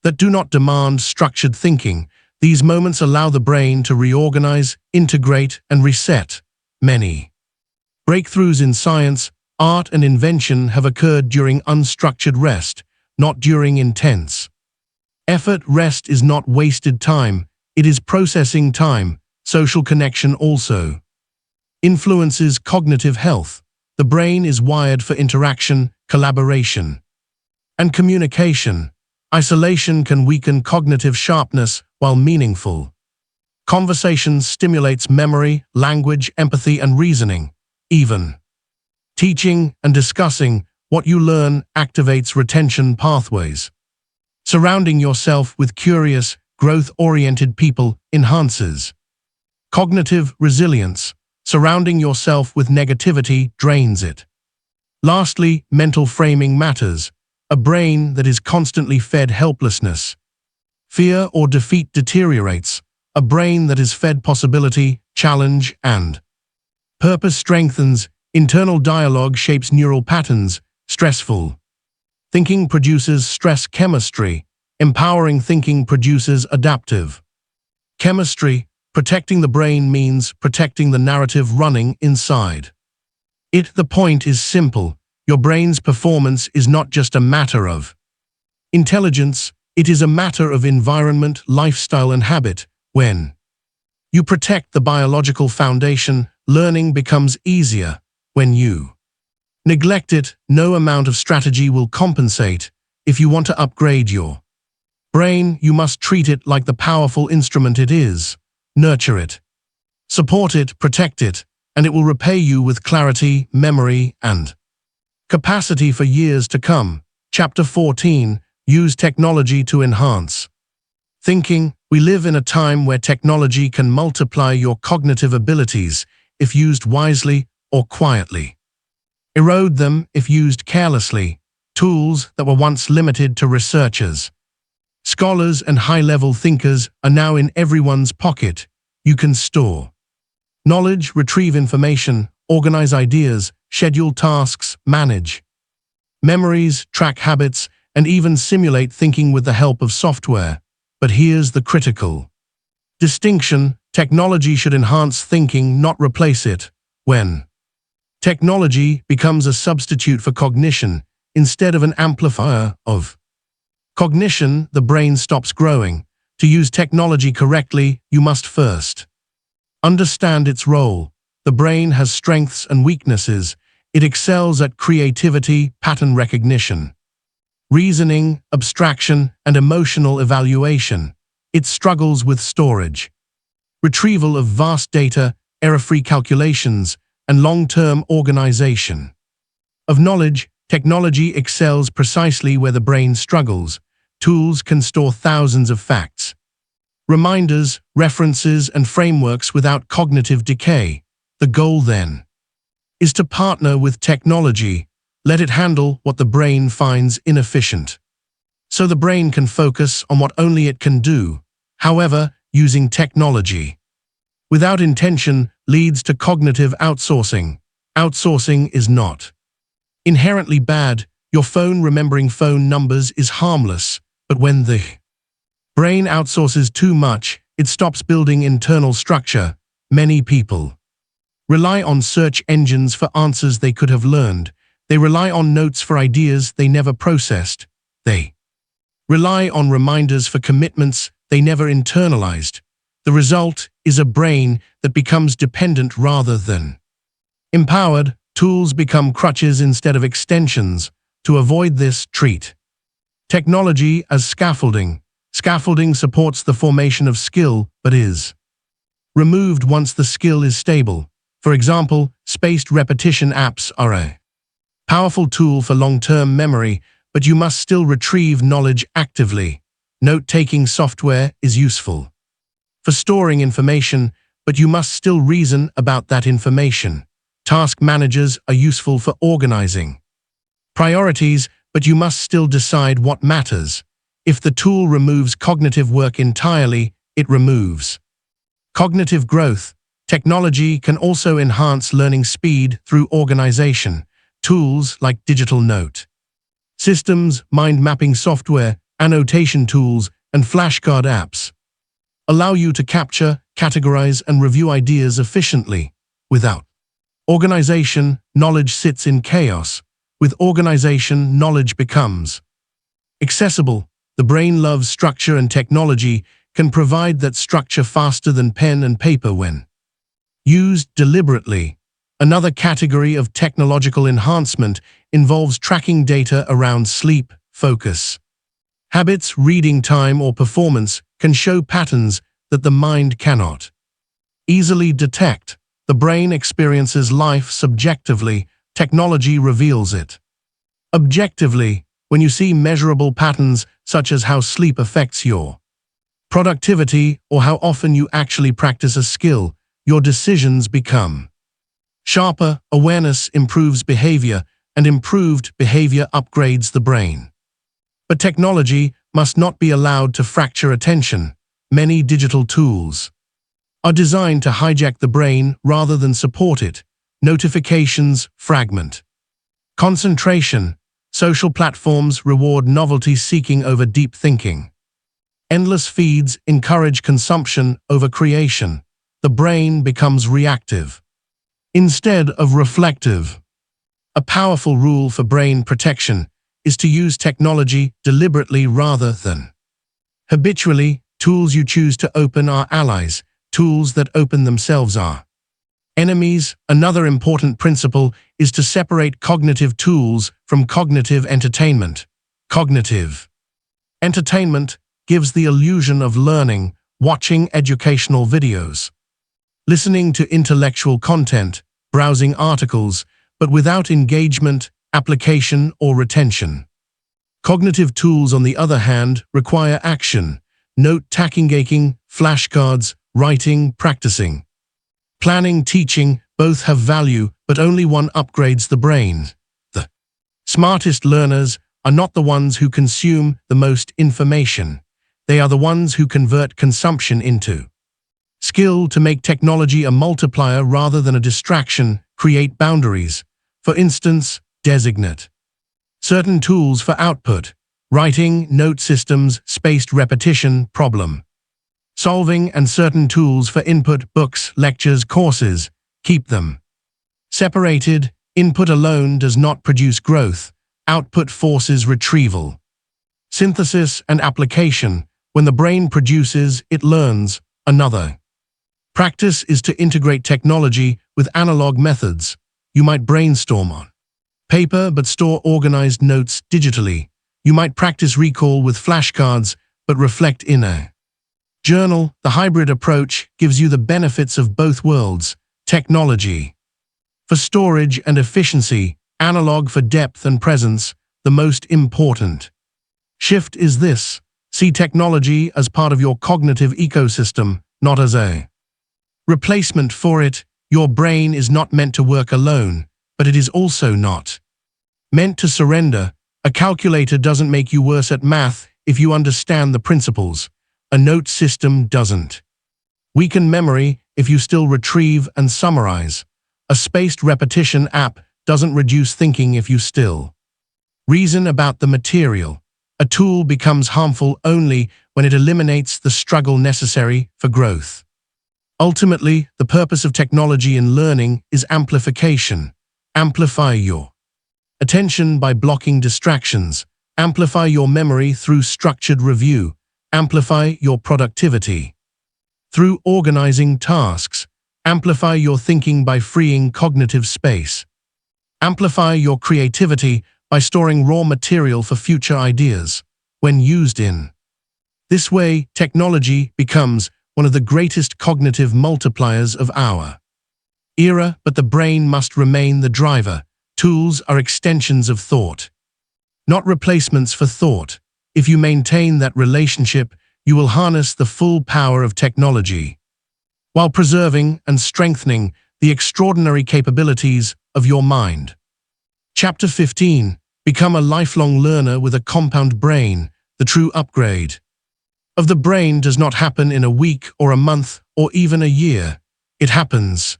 that do not demand structured thinking. These moments allow the brain to reorganize, integrate, and reset. Many breakthroughs in science, art, and invention have occurred during unstructured rest, not during intense effort. Rest is not wasted time, it is processing time. Social connection also influences cognitive health. The brain is wired for interaction, collaboration, and communication. Isolation can weaken cognitive sharpness, while meaningful conversation stimulates memory, language, empathy, and reasoning. Even teaching and discussing what you learn activates retention pathways. Surrounding yourself with curious, growth-oriented people enhances cognitive resilience. Surrounding yourself with negativity drains it. Lastly, mental framing matters. A brain that is constantly fed helplessness, fear, or defeat deteriorates. A brain that is fed possibility, challenge, and purpose strengthens. Internal dialogue shapes neural patterns. Stressful thinking produces stress chemistry. Empowering thinking produces adaptive chemistry. Protecting the brain means protecting the narrative running inside it. The point is simple. Your brain's performance is not just a matter of intelligence, it is a matter of environment, lifestyle, and habit. When you protect the biological foundation, learning becomes easier. When you neglect it, no amount of strategy will compensate. If you want to upgrade your brain, you must treat it like the powerful instrument it is. Nurture it, support it, protect it, and it will repay you with clarity, memory, and capacity for years to come. Chapter 14. use technology to enhance thinking. We live in a time where technology can multiply your cognitive abilities if used wisely or quietly. Erode them if used carelessly. Tools that were once limited to researchers, scholars, and high-level thinkers are now in everyone's pocket. You can store knowledge, retrieve information, organize ideas, schedule tasks, manage memories, track habits, and even simulate thinking with the help of software. But here's the critical distinction: technology should enhance thinking, not replace it. When technology becomes a substitute for cognition instead of an amplifier of cognition, the brain stops growing. To use technology correctly, you must first understand its role. The brain has strengths and weaknesses. It excels at creativity, pattern recognition, reasoning, abstraction, and emotional evaluation. It struggles with storage, retrieval of vast data, error-free calculations, and long-term organization of knowledge. Technology excels precisely where the brain struggles. Tools can store thousands of facts, reminders, references, and frameworks without cognitive decay. The goal, then, is to partner with technology. Let it handle what the brain finds inefficient, so the brain can focus on what only it can do. However, using technology without intention leads to cognitive outsourcing. Outsourcing is not inherently bad. Your phone remembering phone numbers is harmless, but when the brain outsources too much, it stops building internal structure. Many people rely on search engines for answers they could have learned. They rely on notes for ideas they never processed. They rely on reminders for commitments they never internalized. The result is a brain that becomes dependent rather than empowered. Tools become crutches instead of extensions. To avoid this, treat technology as scaffolding. Scaffolding supports the formation of skill, but is removed once the skill is stable. For example, spaced repetition apps are a powerful tool for long-term memory, but you must still retrieve knowledge actively. Note-taking software is useful for storing information, but you must still reason about that information. Task managers are useful for organizing priorities, but you must still decide what matters. If the tool removes cognitive work entirely, it removes cognitive growth. Technology can also enhance learning speed through organization. Tools like digital note systems, mind mapping software, annotation tools, and flashcard apps allow you to capture, categorize, and review ideas efficiently. Without organization, knowledge sits in chaos. With organization, knowledge becomes accessible. The brain loves structure, and technology can provide that structure faster than pen and paper when used deliberately. Another category of technological enhancement involves tracking data around sleep, focus, habits, reading time, or performance can show patterns that the mind cannot easily detect. The brain experiences life subjectively. Technology reveals it objectively. When you see measurable patterns, such as how sleep affects your productivity or how often you actually practice a skill, your decisions become sharper. Awareness improves behavior, and improved behavior upgrades the brain. But technology must not be allowed to fracture attention. Many digital tools are designed to hijack the brain rather than support it. Notifications fragment concentration. Social platforms reward novelty seeking over deep thinking. Endless feeds encourage consumption over creation. The brain becomes reactive instead of reflective. A powerful rule for brain protection is to use technology deliberately rather than habitually. Tools you choose to open are allies. Tools that open themselves are enemies. Another important principle is to separate cognitive tools from cognitive entertainment. Cognitive entertainment gives the illusion of learning. Watching educational videos, listening to intellectual content, browsing articles, but without engagement, application, or retention. Cognitive tools, on the other hand, require action. Note-taking, flashcards, writing, practicing. Planning, teaching, both have value, but only one upgrades the brain. The smartest learners are not the ones who consume the most information. They are the ones who convert consumption into skill. To make technology a multiplier rather than a distraction, create boundaries. For instance, designate certain tools for output, writing, note systems, spaced repetition, problem solving, and certain tools for input, books, lectures, courses. Keep them separated. Input alone does not produce growth. Output forces retrieval, synthesis, and application. When the brain produces, it learns. Another practice is to integrate technology with analog methods. You might brainstorm on paper but store organized notes digitally. You might practice recall with flashcards but reflect in a journal. The hybrid approach gives you the benefits of both worlds. Technology for storage and efficiency, analog for depth and presence. The most important shift is this: see technology as part of your cognitive ecosystem, not as a replacement for it. Your brain is not meant to work alone, but it is also not meant to surrender. A calculator doesn't make you worse at math if you understand the principles. A note system doesn't weaken memory if you still retrieve and summarize. A spaced repetition app doesn't reduce thinking if you still reason about the material. A tool becomes harmful only when it eliminates the struggle necessary for growth. Ultimately, the purpose of technology in learning is amplification. Amplify your attention by blocking distractions. Amplify your memory through structured review. Amplify your productivity through organizing tasks. Amplify your thinking by freeing cognitive space. Amplify your creativity by storing raw material for future ideas. When used in this way, technology becomes one of the greatest cognitive multipliers of our era, but the brain must remain the driver. Tools are extensions of thought, not replacements for thought. If you maintain that relationship, you will harness the full power of technology while preserving and strengthening the extraordinary capabilities of your mind. Chapter 15. Become a lifelong learner with a compound brain. The true upgrade of the brain does not happen in a week or a month or even a year. It happens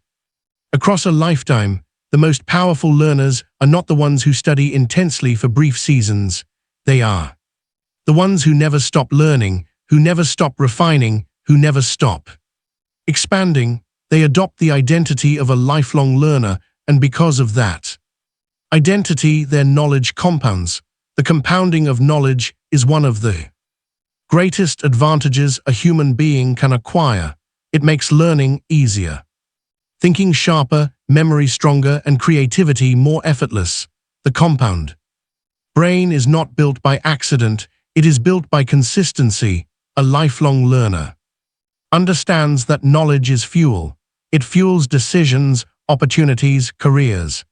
across a lifetime. The most powerful learners are not the ones who study intensely for brief seasons. They are the ones who never stop learning, who never stop refining, who never stop expanding. They adopt the identity of a lifelong learner, and because of that identity, their knowledge compounds. The compounding of knowledge is one of the greatest advantages a human being can acquire. It makes learning easier, thinking sharper, memory stronger, and creativity more effortless. The compound brain is not built by accident. It is built by consistency. A lifelong learner understands that knowledge is fuel. It fuels decisions, opportunities, careers,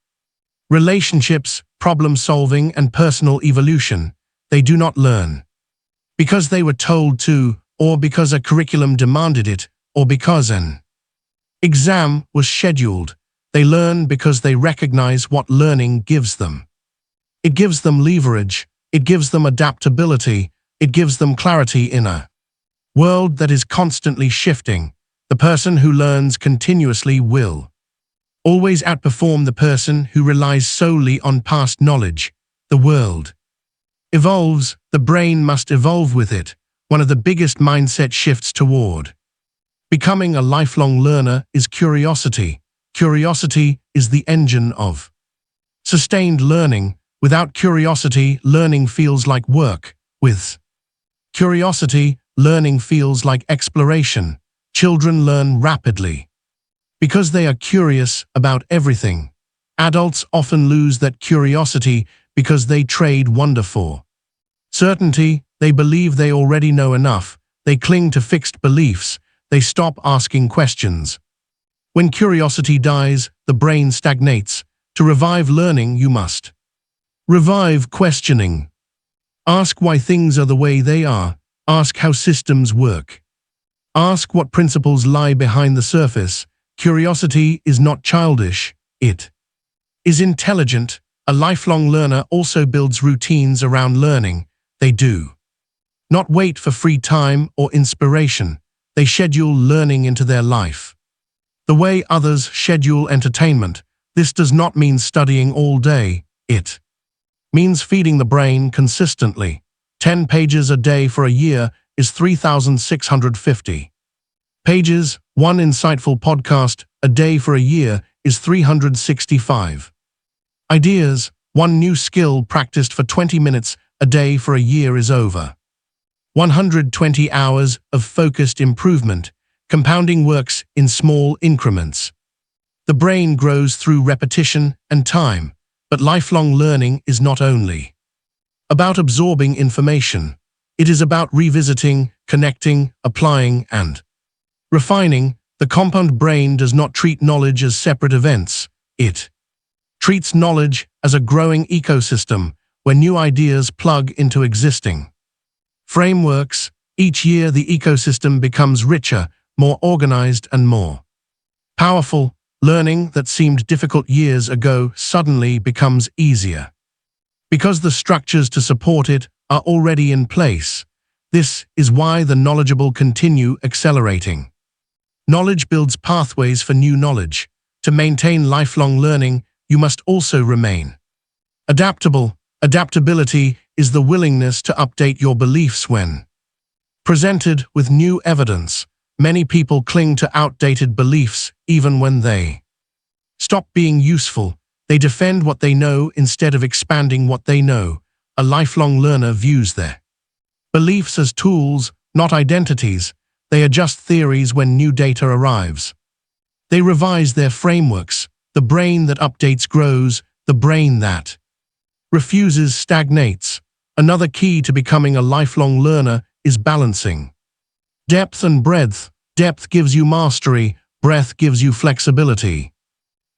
relationships, problem-solving, and personal evolution. They do not learn because they were told to, or because a curriculum demanded it, or because an exam was scheduled. They learn because they recognize what learning gives them. It gives them leverage. It gives them adaptability. It gives them clarity in a world that is constantly shifting. The person who learns continuously will always outperform the person who relies solely on past knowledge. The world evolves. The brain must evolve with it. One of the biggest mindset shifts toward becoming a lifelong learner is curiosity. Curiosity is the engine of sustained learning. Without curiosity, learning feels like work. With curiosity, learning feels like exploration. Children learn rapidly because they are curious about everything. Adults often lose that curiosity because they trade wonder for certainty. They believe they already know enough. They cling to fixed beliefs. They stop asking questions. When curiosity dies, the brain stagnates. To revive learning, you must revive questioning. Ask why things are the way they are. Ask how systems work. Ask what principles lie behind the surface. Curiosity is not childish, it is intelligent. A lifelong learner also builds routines around learning. They do not wait for free time or inspiration. They schedule learning into their life. The way others schedule entertainment, this does not mean studying all day. It means feeding the brain consistently. 10 pages a day for a year is 3,650 pages. One insightful podcast a day for a year is 365 ideas. One new skill practiced for 20 minutes a day for a year is over 120 hours of focused improvement. Compounding works in small increments. The brain grows through repetition and time, but lifelong learning is not only about absorbing information. It is about revisiting, connecting, applying, and refining. The compound brain does not treat knowledge as separate events. It treats knowledge as a growing ecosystem where new ideas plug into existing frameworks. Each year the ecosystem becomes richer, more organized and more powerful. Learning that seemed difficult years ago suddenly becomes easier because the structures to support it are already in place. This is why the knowledgeable continue accelerating. Knowledge builds pathways for new knowledge. To maintain lifelong learning, you must also remain adaptable. Adaptability is the willingness to update your beliefs when presented with new evidence. Many people cling to outdated beliefs even when they stop being useful. They defend what they know instead of expanding what they know. A lifelong learner views their beliefs as tools, not identities. They adjust theories when new data arrives. They revise their frameworks. The brain that updates grows. The brain that refuses stagnates. Another key to becoming a lifelong learner is balancing depth and breadth. Depth gives you mastery, breadth gives you flexibility.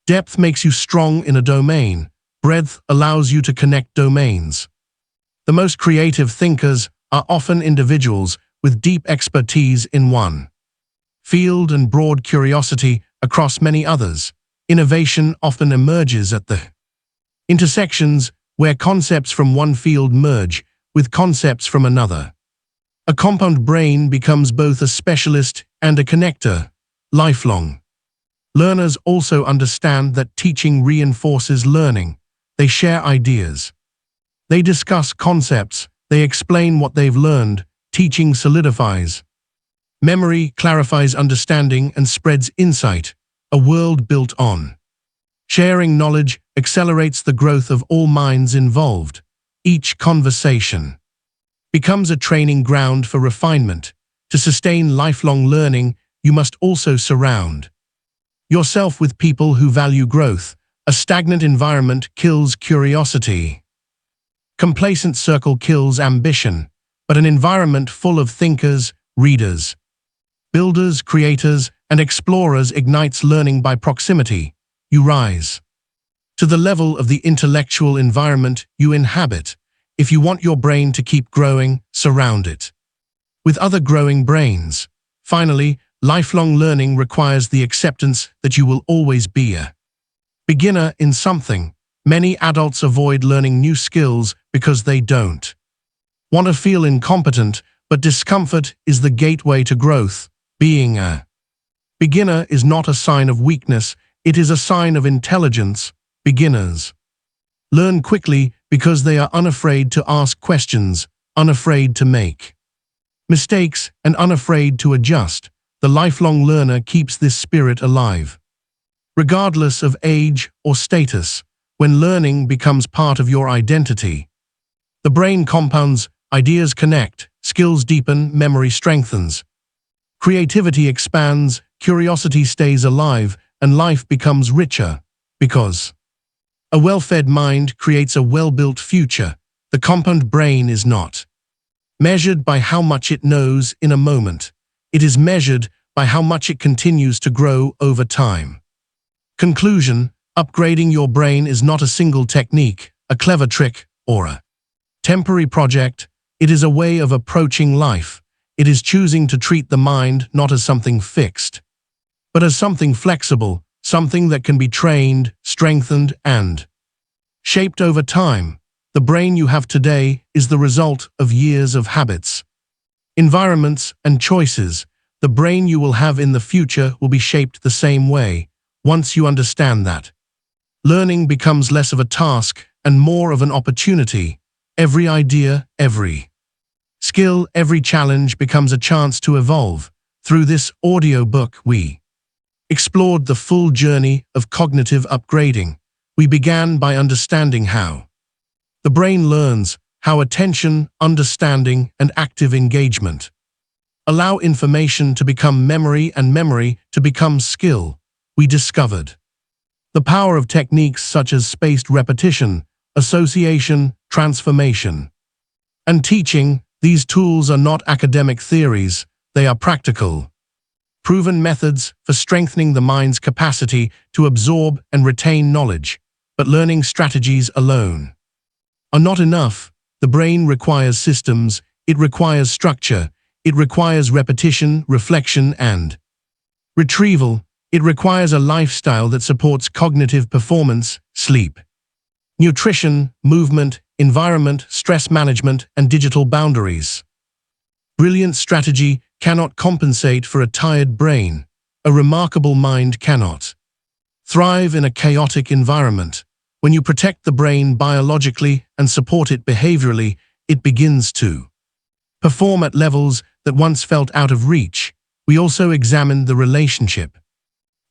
Depth makes you strong in a domain, breadth allows you to connect domains. The most creative thinkers are often individuals with deep expertise in one field and broad curiosity across many others. Innovation often emerges at the intersections where concepts from one field merge with concepts from another. A compound brain becomes both a specialist and a connector. Lifelong learners also understand that teaching reinforces learning. They share ideas. They discuss concepts. They explain what they've learned. Teaching solidifies memory, clarifies understanding, and spreads insight. A world built on sharing knowledge accelerates the growth of all minds involved. Each conversation becomes a training ground for refinement. To sustain lifelong learning, you must also surround yourself with people who value growth. A stagnant environment kills curiosity. Complacent circle kills ambition. But an environment full of thinkers, readers, builders, creators, and explorers ignites learning by proximity. You rise to the level of the intellectual environment you inhabit. If you want your brain to keep growing, surround it with other growing brains. Finally, lifelong learning requires the acceptance that you will always be a beginner in something. Many adults avoid learning new skills because they don't want to feel incompetent, but discomfort is the gateway to growth. Being a beginner is not a sign of weakness, it is a sign of intelligence. Beginners learn quickly because they are unafraid to ask questions, unafraid to make mistakes, and unafraid to adjust. The lifelong learner keeps this spirit alive. Regardless of age or status, when learning becomes part of your identity, the brain compounds, ideas connect, skills deepen, memory strengthens. Creativity expands, curiosity stays alive, and life becomes richer. Because a well-fed mind creates a well-built future. The compound brain is not measured by how much it knows in a moment. It is measured by how much it continues to grow over time. Conclusion: upgrading your brain is not a single technique, a clever trick, or a temporary project. It is a way of approaching life. It is choosing to treat the mind not as something fixed, but as something flexible, something that can be trained, strengthened, and shaped over time. The brain you have today is the result of years of habits, environments, and choices. The brain you will have in the future will be shaped the same way. Once you understand that, learning becomes less of a task and more of an opportunity. Every idea, every skill, every challenge becomes a chance to evolve. Through this audiobook, we explored the full journey of cognitive upgrading. We began by understanding how the brain learns, how attention, understanding, and active engagement allow information to become memory and memory to become skill. We discovered the power of techniques such as spaced repetition, association, transformation, and teaching. These tools are not academic theories, they are practical, proven methods for strengthening the mind's capacity to absorb and retain knowledge. But learning strategies alone are not enough. The brain requires systems, it requires structure, it requires repetition, reflection, and retrieval. It requires a lifestyle that supports cognitive performance, sleep, nutrition, movement, environment, stress management, and digital boundaries. Brilliant strategy cannot compensate for a tired brain. A remarkable mind cannot thrive in a chaotic environment. When you protect the brain biologically and support it behaviorally, it begins to perform at levels that once felt out of reach. We also examined the relationship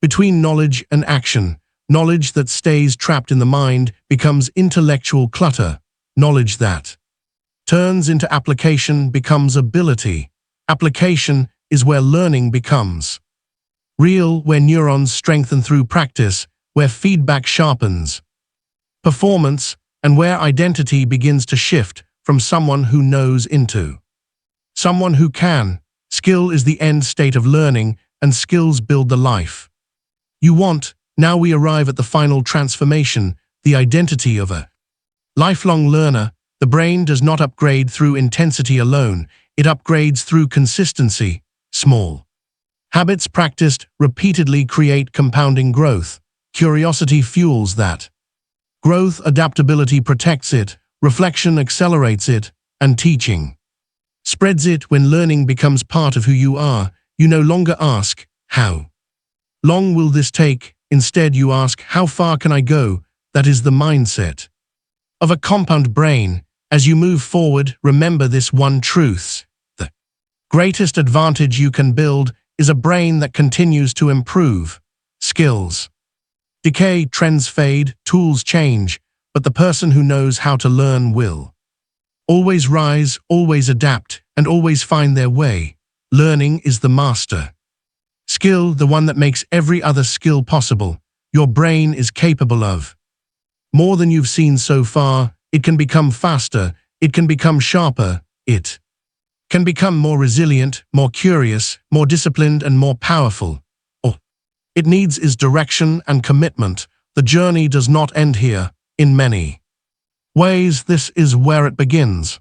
between knowledge and action. Knowledge that stays trapped in the mind becomes intellectual clutter. Knowledge that turns into application becomes ability. Application is where learning becomes real, where neurons strengthen through practice, where feedback sharpens performance, and where identity begins to shift from someone who knows into someone who can. Skill is the end state of learning, and skills build the life you want. Now we arrive at the final transformation, the identity of a lifelong learner. The brain does not upgrade through intensity alone, it upgrades through consistency. Small habits practiced repeatedly create compounding growth. Curiosity fuels that growth, adaptability protects it, reflection accelerates it, and teaching spreads it. When learning becomes part of who you are, you no longer ask, how long will this take? Instead, you ask, how far can I go? That is the mindset of a compound brain. As you move forward, remember this one truth: the greatest advantage you can build is a brain that continues to improve. Skills decay, trends fade, tools change, but the person who knows how to learn will always rise, always adapt, and always find their way. Learning is the master skill, the one that makes every other skill possible. Your brain is capable of more than you've seen so far. It can become faster, it can become sharper, it can become more resilient, more curious, more disciplined, and more powerful. All it needs is direction and commitment. The journey does not end here. In many ways, this is where it begins.